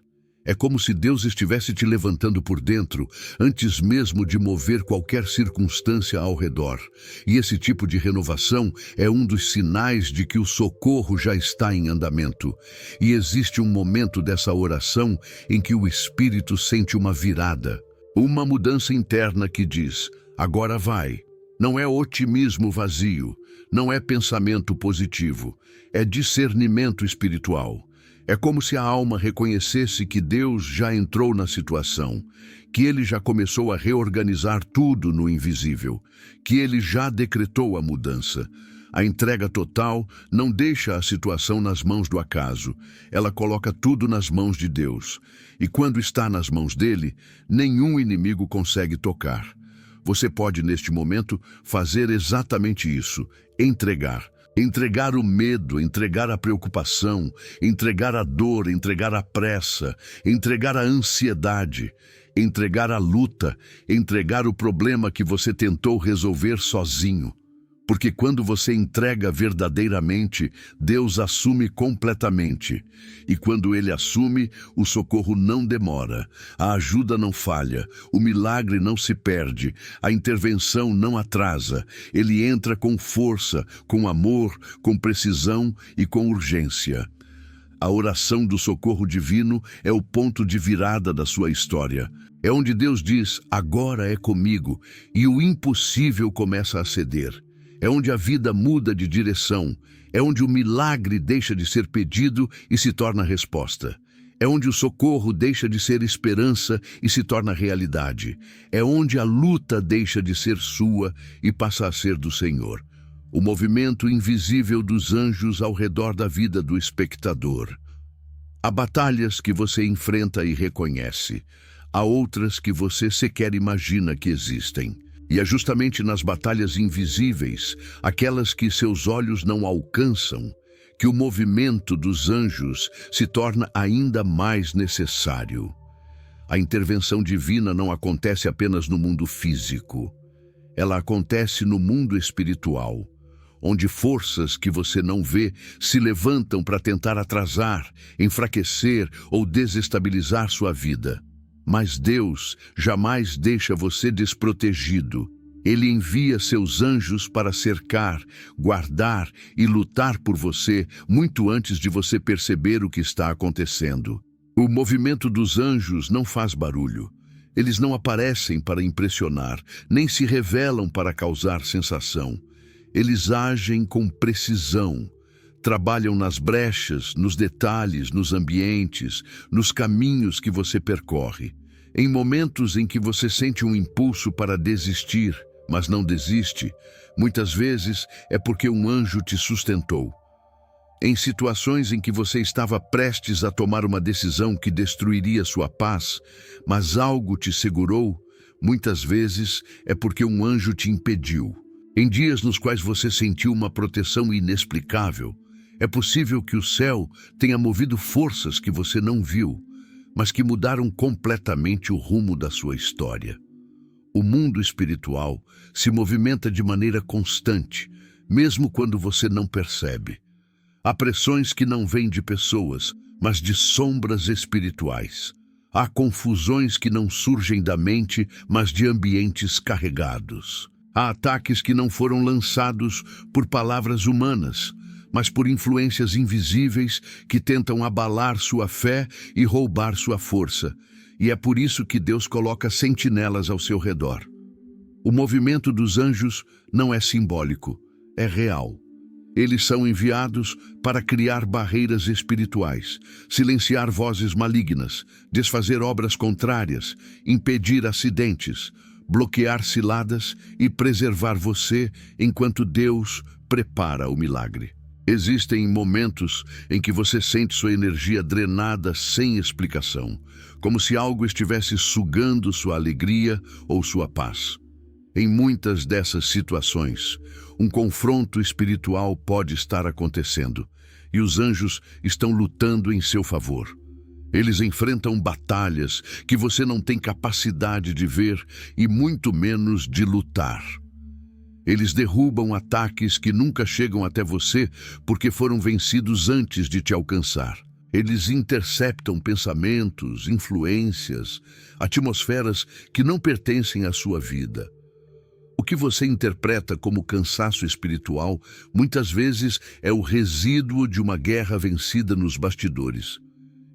É como se Deus estivesse te levantando por dentro, antes mesmo de mover qualquer circunstância ao redor. E esse tipo de renovação é um dos sinais de que o socorro já está em andamento. E existe um momento dessa oração em que o espírito sente uma virada, uma mudança interna que diz: agora vai. Não é otimismo vazio, não é pensamento positivo, é discernimento espiritual. É como se a alma reconhecesse que Deus já entrou na situação, que Ele já começou a reorganizar tudo no invisível, que Ele já decretou a mudança. A entrega total não deixa a situação nas mãos do acaso, ela coloca tudo nas mãos de Deus. E quando está nas mãos dele, nenhum inimigo consegue tocar. Você pode, neste momento, fazer exatamente isso, entregar. Entregar o medo, entregar a preocupação, entregar a dor, entregar a pressa, entregar a ansiedade, entregar a luta, entregar o problema que você tentou resolver sozinho. Porque quando você entrega verdadeiramente, Deus assume completamente. E quando Ele assume, o socorro não demora, a ajuda não falha, o milagre não se perde, a intervenção não atrasa. Ele entra com força, com amor, com precisão e com urgência. A oração do socorro divino é o ponto de virada da sua história. É onde Deus diz: agora é comigo, e o impossível começa a ceder. É onde a vida muda de direção. É onde o milagre deixa de ser pedido e se torna resposta. É onde o socorro deixa de ser esperança e se torna realidade. É onde a luta deixa de ser sua e passa a ser do Senhor. O movimento invisível dos anjos ao redor da vida do espectador. Há batalhas que você enfrenta e reconhece. Há outras que você sequer imagina que existem. E é justamente nas batalhas invisíveis, aquelas que seus olhos não alcançam, que o movimento dos anjos se torna ainda mais necessário. A intervenção divina não acontece apenas no mundo físico. Ela acontece no mundo espiritual, onde forças que você não vê se levantam para tentar atrasar, enfraquecer ou desestabilizar sua vida. Mas Deus jamais deixa você desprotegido. Ele envia seus anjos para cercar, guardar e lutar por você muito antes de você perceber o que está acontecendo. O movimento dos anjos não faz barulho. Eles não aparecem para impressionar, nem se revelam para causar sensação. Eles agem com precisão. Trabalham nas brechas, nos detalhes, nos ambientes, nos caminhos que você percorre. Em momentos em que você sente um impulso para desistir, mas não desiste, muitas vezes é porque um anjo te sustentou. Em situações em que você estava prestes a tomar uma decisão que destruiria sua paz, mas algo te segurou, muitas vezes é porque um anjo te impediu. Em dias nos quais você sentiu uma proteção inexplicável, é possível que o céu tenha movido forças que você não viu, mas que mudaram completamente o rumo da sua história. O mundo espiritual se movimenta de maneira constante, mesmo quando você não percebe. Há pressões que não vêm de pessoas, mas de sombras espirituais. Há confusões que não surgem da mente, mas de ambientes carregados. Há ataques que não foram lançados por palavras humanas, mas por influências invisíveis que tentam abalar sua fé e roubar sua força. E é por isso que Deus coloca sentinelas ao seu redor. O movimento dos anjos não é simbólico, é real. Eles são enviados para criar barreiras espirituais, silenciar vozes malignas, desfazer obras contrárias, impedir acidentes, bloquear ciladas e preservar você enquanto Deus prepara o milagre. Existem momentos em que você sente sua energia drenada sem explicação, como se algo estivesse sugando sua alegria ou sua paz. Em muitas dessas situações, um confronto espiritual pode estar acontecendo, e os anjos estão lutando em seu favor. Eles enfrentam batalhas que você não tem capacidade de ver e muito menos de lutar. Eles derrubam ataques que nunca chegam até você porque foram vencidos antes de te alcançar. Eles interceptam pensamentos, influências, atmosferas que não pertencem à sua vida. O que você interpreta como cansaço espiritual, muitas vezes é o resíduo de uma guerra vencida nos bastidores.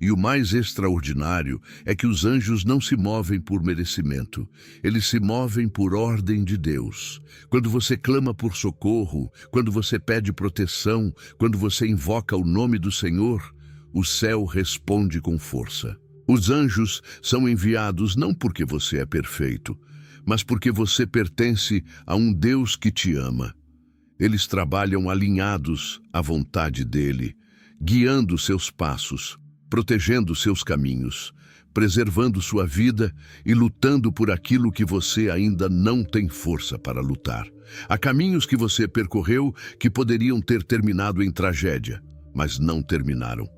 E o mais extraordinário é que os anjos não se movem por merecimento. Eles se movem por ordem de Deus. Quando você clama por socorro, quando você pede proteção, quando você invoca o nome do Senhor, o céu responde com força. Os anjos são enviados não porque você é perfeito, mas porque você pertence a um Deus que te ama. Eles trabalham alinhados à vontade dele, guiando seus passos, protegendo seus caminhos, preservando sua vida e lutando por aquilo que você ainda não tem força para lutar. Há caminhos que você percorreu que poderiam ter terminado em tragédia, mas não terminaram.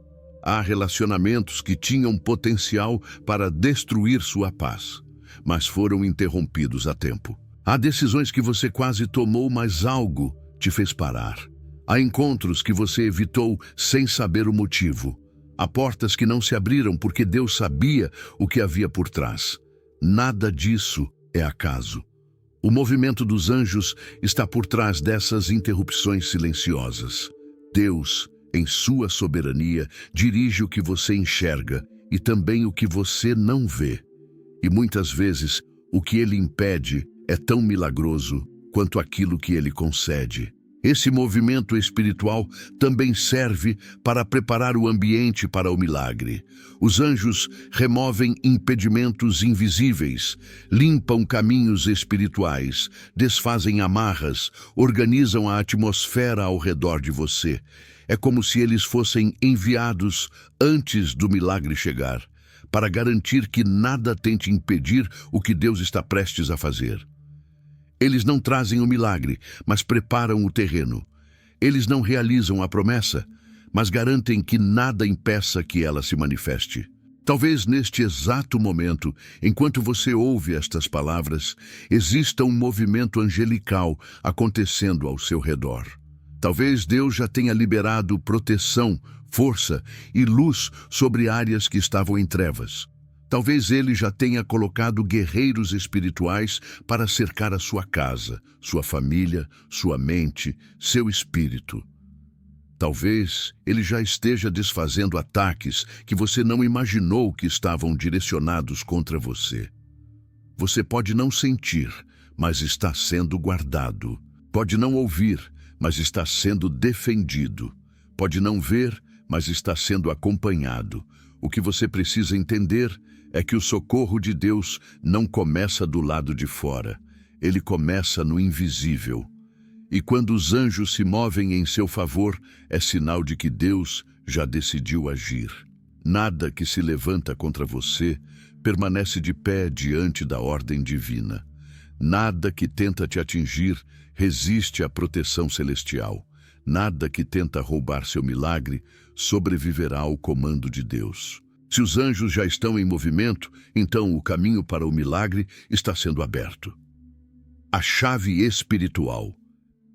Há relacionamentos que tinham potencial para destruir sua paz, mas foram interrompidos a tempo. Há decisões que você quase tomou, mas algo te fez parar. Há encontros que você evitou sem saber o motivo. Há portas que não se abriram porque Deus sabia o que havia por trás. Nada disso é acaso. O movimento dos anjos está por trás dessas interrupções silenciosas. Deus, em sua soberania, dirige o que você enxerga e também o que você não vê. E muitas vezes, o que ele impede é tão milagroso quanto aquilo que ele concede. Esse movimento espiritual também serve para preparar o ambiente para o milagre. Os anjos removem impedimentos invisíveis, limpam caminhos espirituais, desfazem amarras, organizam a atmosfera ao redor de você. É como se eles fossem enviados antes do milagre chegar, para garantir que nada tente impedir o que Deus está prestes a fazer. Eles não trazem o milagre, mas preparam o terreno. Eles não realizam a promessa, mas garantem que nada impeça que ela se manifeste. Talvez neste exato momento, enquanto você ouve estas palavras, exista um movimento angelical acontecendo ao seu redor. Talvez Deus já tenha liberado proteção, força e luz sobre áreas que estavam em trevas. Talvez ele já tenha colocado guerreiros espirituais para cercar a sua casa, sua família, sua mente, seu espírito. Talvez ele já esteja desfazendo ataques que você não imaginou que estavam direcionados contra você. Você pode não sentir, mas está sendo guardado. Pode não ouvir, mas está sendo defendido. Pode não ver, mas está sendo acompanhado. O que você precisa entender é que o socorro de Deus não começa do lado de fora. Ele começa no invisível. E quando os anjos se movem em seu favor, é sinal de que Deus já decidiu agir. Nada que se levanta contra você permanece de pé diante da ordem divina. Nada que tenta te atingir resiste à proteção celestial. Nada que tenta roubar seu milagre sobreviverá ao comando de Deus. Se os anjos já estão em movimento, então o caminho para o milagre está sendo aberto. A chave espiritual.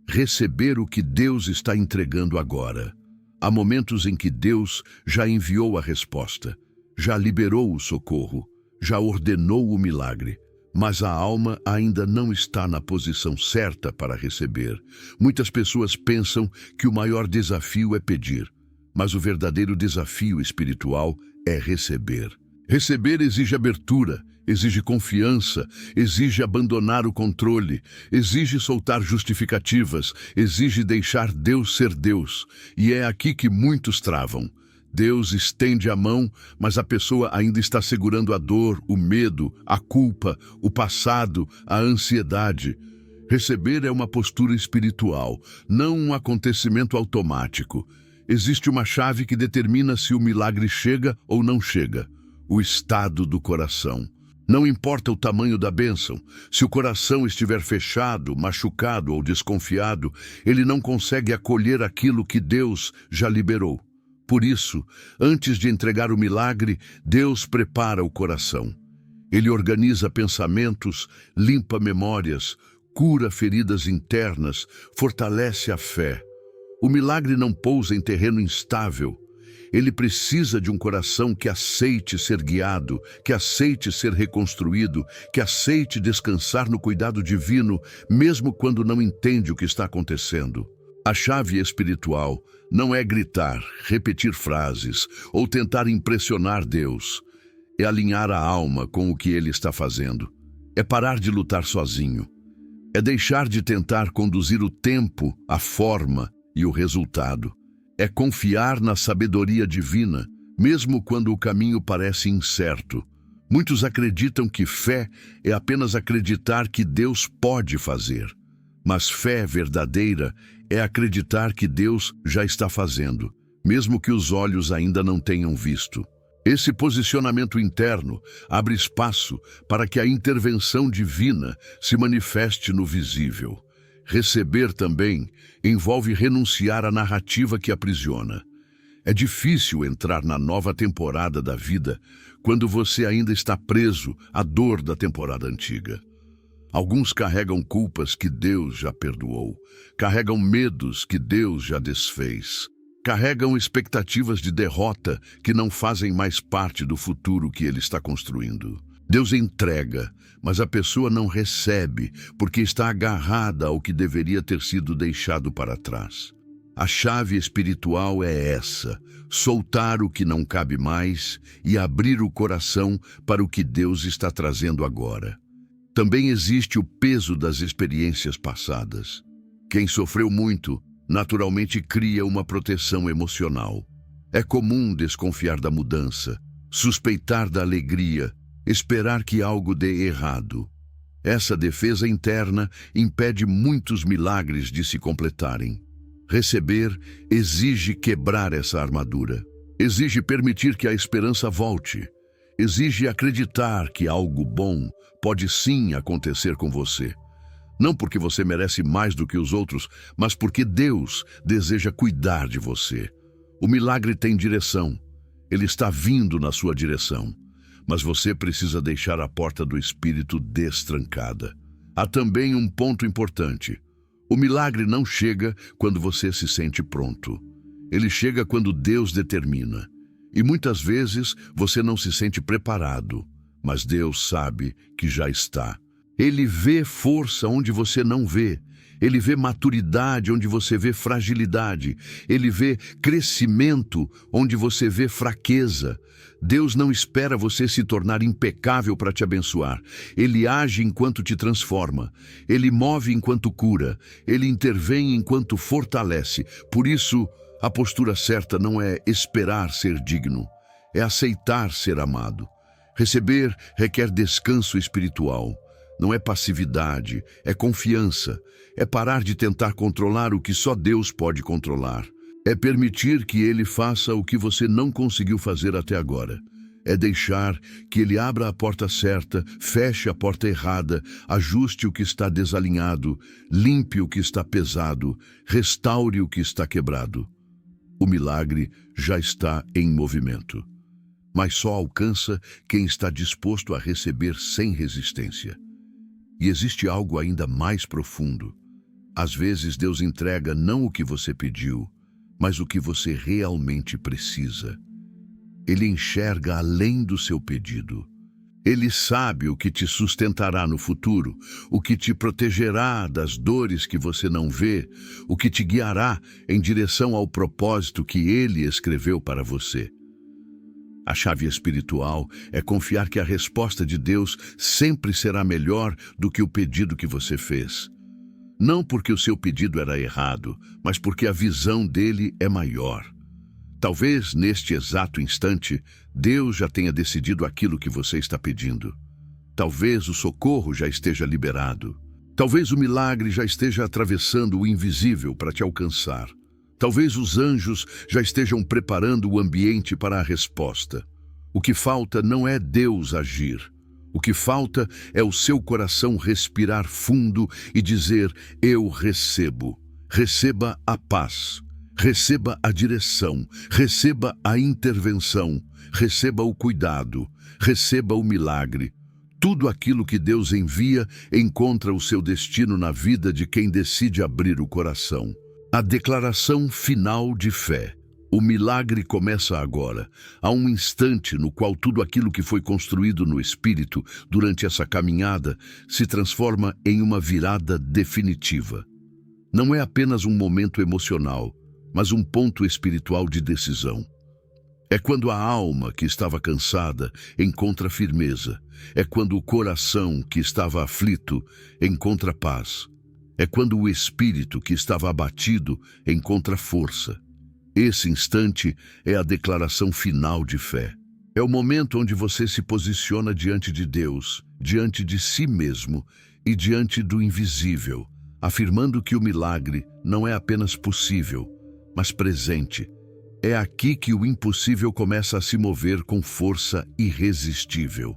Receber o que Deus está entregando agora. Há momentos em que Deus já enviou a resposta, já liberou o socorro, já ordenou o milagre, mas a alma ainda não está na posição certa para receber. Muitas pessoas pensam que o maior desafio é pedir, mas o verdadeiro desafio espiritual é receber. Receber exige abertura, exige confiança, exige abandonar o controle, exige soltar justificativas, exige deixar Deus ser Deus. E é aqui que muitos travam. Deus estende a mão, mas a pessoa ainda está segurando a dor, o medo, a culpa, o passado, a ansiedade. Receber é uma postura espiritual, não um acontecimento automático. Existe uma chave que determina se o milagre chega ou não chega: o estado do coração. Não importa o tamanho da bênção, se o coração estiver fechado, machucado ou desconfiado, ele não consegue acolher aquilo que Deus já liberou. Por isso, antes de entregar o milagre, Deus prepara o coração. Ele organiza pensamentos, limpa memórias, cura feridas internas, fortalece a fé. O milagre não pousa em terreno instável. Ele precisa de um coração que aceite ser guiado, que aceite ser reconstruído, que aceite descansar no cuidado divino, mesmo quando não entende o que está acontecendo. A chave espiritual não é gritar, repetir frases ou tentar impressionar Deus. É alinhar a alma com o que Ele está fazendo. É parar de lutar sozinho. É deixar de tentar conduzir o tempo, a forma e o resultado. É confiar na sabedoria divina, mesmo quando o caminho parece incerto. Muitos acreditam que fé é apenas acreditar que Deus pode fazer. Mas fé verdadeira é acreditar que Deus já está fazendo, mesmo que os olhos ainda não tenham visto. Esse posicionamento interno abre espaço para que a intervenção divina se manifeste no visível. Receber também envolve renunciar à narrativa que aprisiona. É difícil entrar na nova temporada da vida quando você ainda está preso à dor da temporada antiga. Alguns carregam culpas que Deus já perdoou, carregam medos que Deus já desfez, carregam expectativas de derrota que não fazem mais parte do futuro que Ele está construindo. Deus entrega, mas a pessoa não recebe porque está agarrada ao que deveria ter sido deixado para trás. A chave espiritual é essa: soltar o que não cabe mais e abrir o coração para o que Deus está trazendo agora. Também existe o peso das experiências passadas. Quem sofreu muito, naturalmente cria uma proteção emocional. É comum desconfiar da mudança, suspeitar da alegria, esperar que algo dê errado. Essa defesa interna impede muitos milagres de se completarem. Receber exige quebrar essa armadura. Exige permitir que a esperança volte. Exige acreditar que algo bom pode sim acontecer com você. Não porque você merece mais do que os outros, mas porque Deus deseja cuidar de você. O milagre tem direção. Ele está vindo na sua direção. Mas você precisa deixar a porta do Espírito destrancada. Há também um ponto importante. O milagre não chega quando você se sente pronto. Ele chega quando Deus determina. E muitas vezes você não se sente preparado, mas Deus sabe que já está. Ele vê força onde você não vê. Ele vê maturidade onde você vê fragilidade. Ele vê crescimento onde você vê fraqueza. Deus não espera você se tornar impecável para te abençoar. Ele age enquanto te transforma. Ele move enquanto cura. Ele intervém enquanto fortalece. Por isso, a postura certa não é esperar ser digno, é aceitar ser amado. Receber requer descanso espiritual. Não é passividade, é confiança. É parar de tentar controlar o que só Deus pode controlar. É permitir que Ele faça o que você não conseguiu fazer até agora. É deixar que Ele abra a porta certa, feche a porta errada, ajuste o que está desalinhado, limpe o que está pesado, restaure o que está quebrado. O milagre já está em movimento, mas só alcança quem está disposto a receber sem resistência. E existe algo ainda mais profundo. Às vezes Deus entrega não o que você pediu, mas o que você realmente precisa. Ele enxerga além do seu pedido. Ele sabe o que te sustentará no futuro, o que te protegerá das dores que você não vê, o que te guiará em direção ao propósito que Ele escreveu para você. A chave espiritual é confiar que a resposta de Deus sempre será melhor do que o pedido que você fez. Não porque o seu pedido era errado, mas porque a visão dele é maior. Talvez, neste exato instante, Deus já tenha decidido aquilo que você está pedindo. Talvez o socorro já esteja liberado. Talvez o milagre já esteja atravessando o invisível para te alcançar. Talvez os anjos já estejam preparando o ambiente para a resposta. O que falta não é Deus agir. O que falta é o seu coração respirar fundo e dizer: eu recebo. Receba a paz. Receba a direção, receba a intervenção, receba o cuidado, receba o milagre. Tudo aquilo que Deus envia encontra o seu destino na vida de quem decide abrir o coração. A declaração final de fé. O milagre começa agora. Há um instante no qual tudo aquilo que foi construído no Espírito durante essa caminhada se transforma em uma virada definitiva. Não é apenas um momento emocional, mas um ponto espiritual de decisão. É quando a alma que estava cansada encontra firmeza. É quando o coração que estava aflito encontra paz. É quando o espírito que estava abatido encontra força. Esse instante é a declaração final de fé. É o momento onde você se posiciona diante de Deus, diante de si mesmo e diante do invisível, afirmando que o milagre não é apenas possível, mas presente. É aqui que o impossível começa a se mover com força irresistível.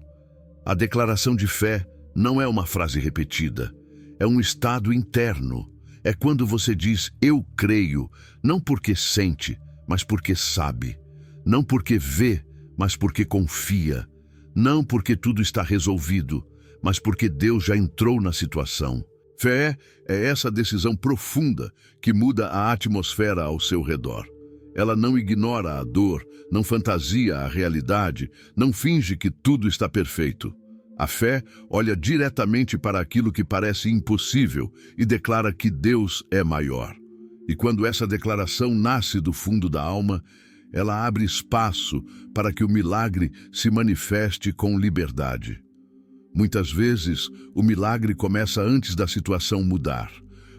A declaração de fé não é uma frase repetida, é um estado interno. É quando você diz: eu creio, não porque sente, mas porque sabe. Não porque vê, mas porque confia. Não porque tudo está resolvido, mas porque Deus já entrou na situação. Fé é essa decisão profunda que muda a atmosfera ao seu redor. Ela não ignora a dor, não fantasia a realidade, não finge que tudo está perfeito. A fé olha diretamente para aquilo que parece impossível e declara que Deus é maior. E quando essa declaração nasce do fundo da alma, ela abre espaço para que o milagre se manifeste com liberdade. Muitas vezes, o milagre começa antes da situação mudar.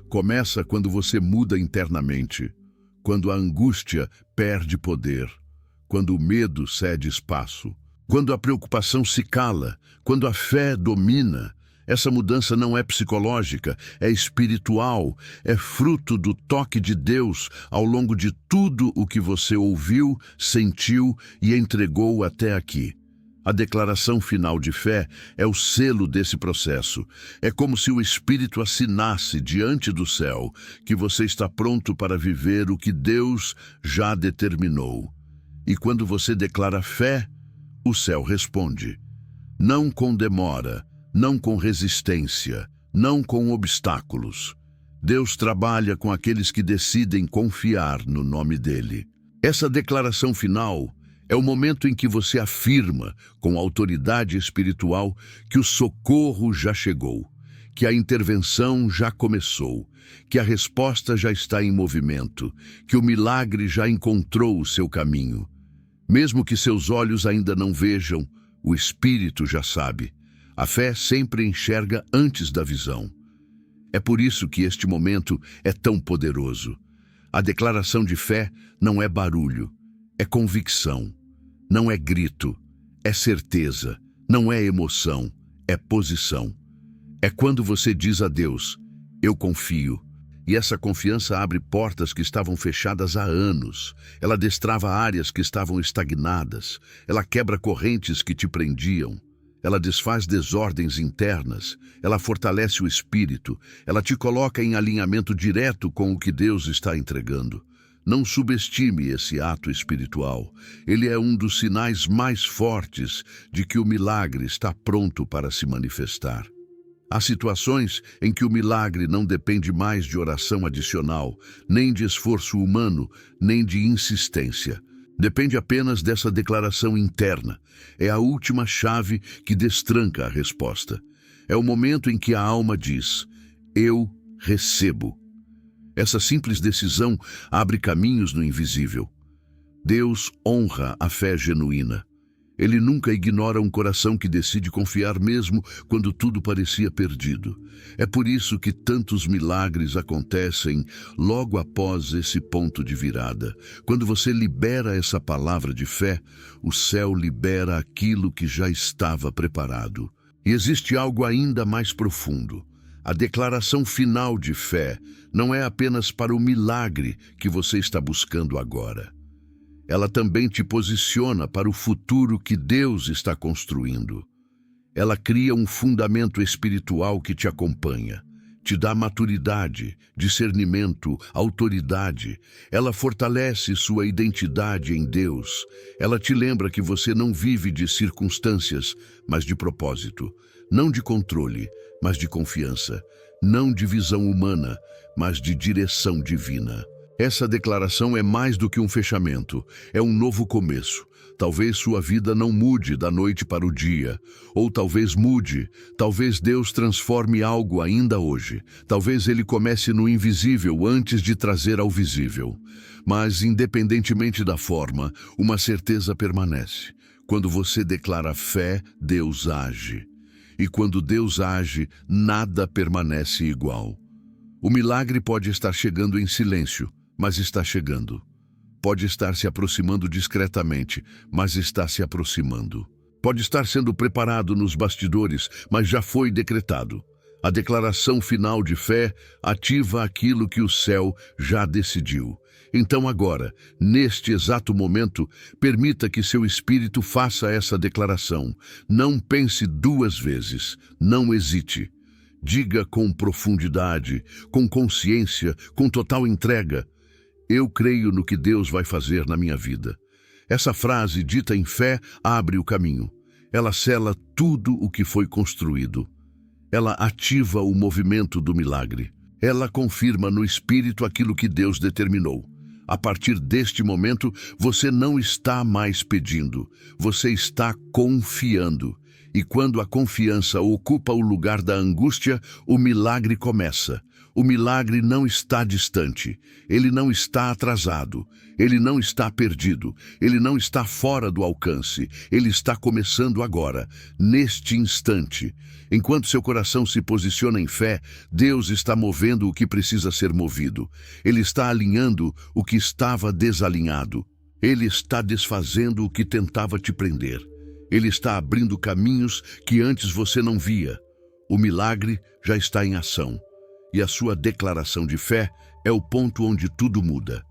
Começa quando você muda internamente, quando a angústia perde poder, quando o medo cede espaço, quando a preocupação se cala, quando a fé domina. Essa mudança não é psicológica, é espiritual, é fruto do toque de Deus ao longo de tudo o que você ouviu, sentiu e entregou até aqui. A declaração final de fé é o selo desse processo. É como se o Espírito assinasse diante do céu que você está pronto para viver o que Deus já determinou. E quando você declara fé, o céu responde. Não com demora, não com resistência, não com obstáculos. Deus trabalha com aqueles que decidem confiar no nome dele. Essa declaração final é o momento em que você afirma, com autoridade espiritual, que o socorro já chegou, que a intervenção já começou, que a resposta já está em movimento, que o milagre já encontrou o seu caminho. Mesmo que seus olhos ainda não vejam, o Espírito já sabe. A fé sempre enxerga antes da visão. É por isso que este momento é tão poderoso. A declaração de fé não é barulho, é convicção. Não é grito, é certeza. Não é emoção, é posição. É quando você diz a Deus, eu confio. E essa confiança abre portas que estavam fechadas há anos. Ela destrava áreas que estavam estagnadas. Ela quebra correntes que te prendiam. Ela desfaz desordens internas. Ela fortalece o espírito. Ela te coloca em alinhamento direto com o que Deus está entregando. Não subestime esse ato espiritual. Ele é um dos sinais mais fortes de que o milagre está pronto para se manifestar. Há situações em que o milagre não depende mais de oração adicional, nem de esforço humano, nem de insistência. Depende apenas dessa declaração interna. É a última chave que destranca a resposta. É o momento em que a alma diz, eu recebo. Essa simples decisão abre caminhos no invisível. Deus honra a fé genuína. Ele nunca ignora um coração que decide confiar mesmo quando tudo parecia perdido. É por isso que tantos milagres acontecem logo após esse ponto de virada. Quando você libera essa palavra de fé, o céu libera aquilo que já estava preparado. E existe algo ainda mais profundo. A declaração final de fé não é apenas para o milagre que você está buscando agora. Ela também te posiciona para o futuro que Deus está construindo. Ela cria um fundamento espiritual que te acompanha, te dá maturidade, discernimento, autoridade. Ela fortalece sua identidade em Deus. Ela te lembra que você não vive de circunstâncias, mas de propósito. Não de controle, mas de confiança. Não de visão humana, mas de direção divina. Essa declaração é mais do que um fechamento, é um novo começo. Talvez sua vida não mude da noite para o dia, ou talvez mude, talvez Deus transforme algo ainda hoje. Talvez Ele comece no invisível antes de trazer ao visível. Mas, independentemente da forma, uma certeza permanece. Quando você declara fé, Deus age. E quando Deus age, nada permanece igual. O milagre pode estar chegando em silêncio, mas está chegando. Pode estar se aproximando discretamente, mas está se aproximando. Pode estar sendo preparado nos bastidores, mas já foi decretado. A declaração final de fé ativa aquilo que o céu já decidiu. Então agora, neste exato momento, permita que seu espírito faça essa declaração. Não pense duas vezes, não hesite. Diga com profundidade, com consciência, com total entrega. Eu creio no que Deus vai fazer na minha vida. Essa frase dita em fé abre o caminho. Ela sela tudo o que foi construído. Ela ativa o movimento do milagre. Ela confirma no espírito aquilo que Deus determinou. A partir deste momento, você não está mais pedindo, você está confiando. E quando a confiança ocupa o lugar da angústia, o milagre começa. O milagre não está distante, ele não está atrasado, ele não está perdido, ele não está fora do alcance, ele está começando agora, neste instante. Enquanto seu coração se posiciona em fé, Deus está movendo o que precisa ser movido. Ele está alinhando o que estava desalinhado. Ele está desfazendo o que tentava te prender. Ele está abrindo caminhos que antes você não via. O milagre já está em ação. E a sua declaração de fé é o ponto onde tudo muda.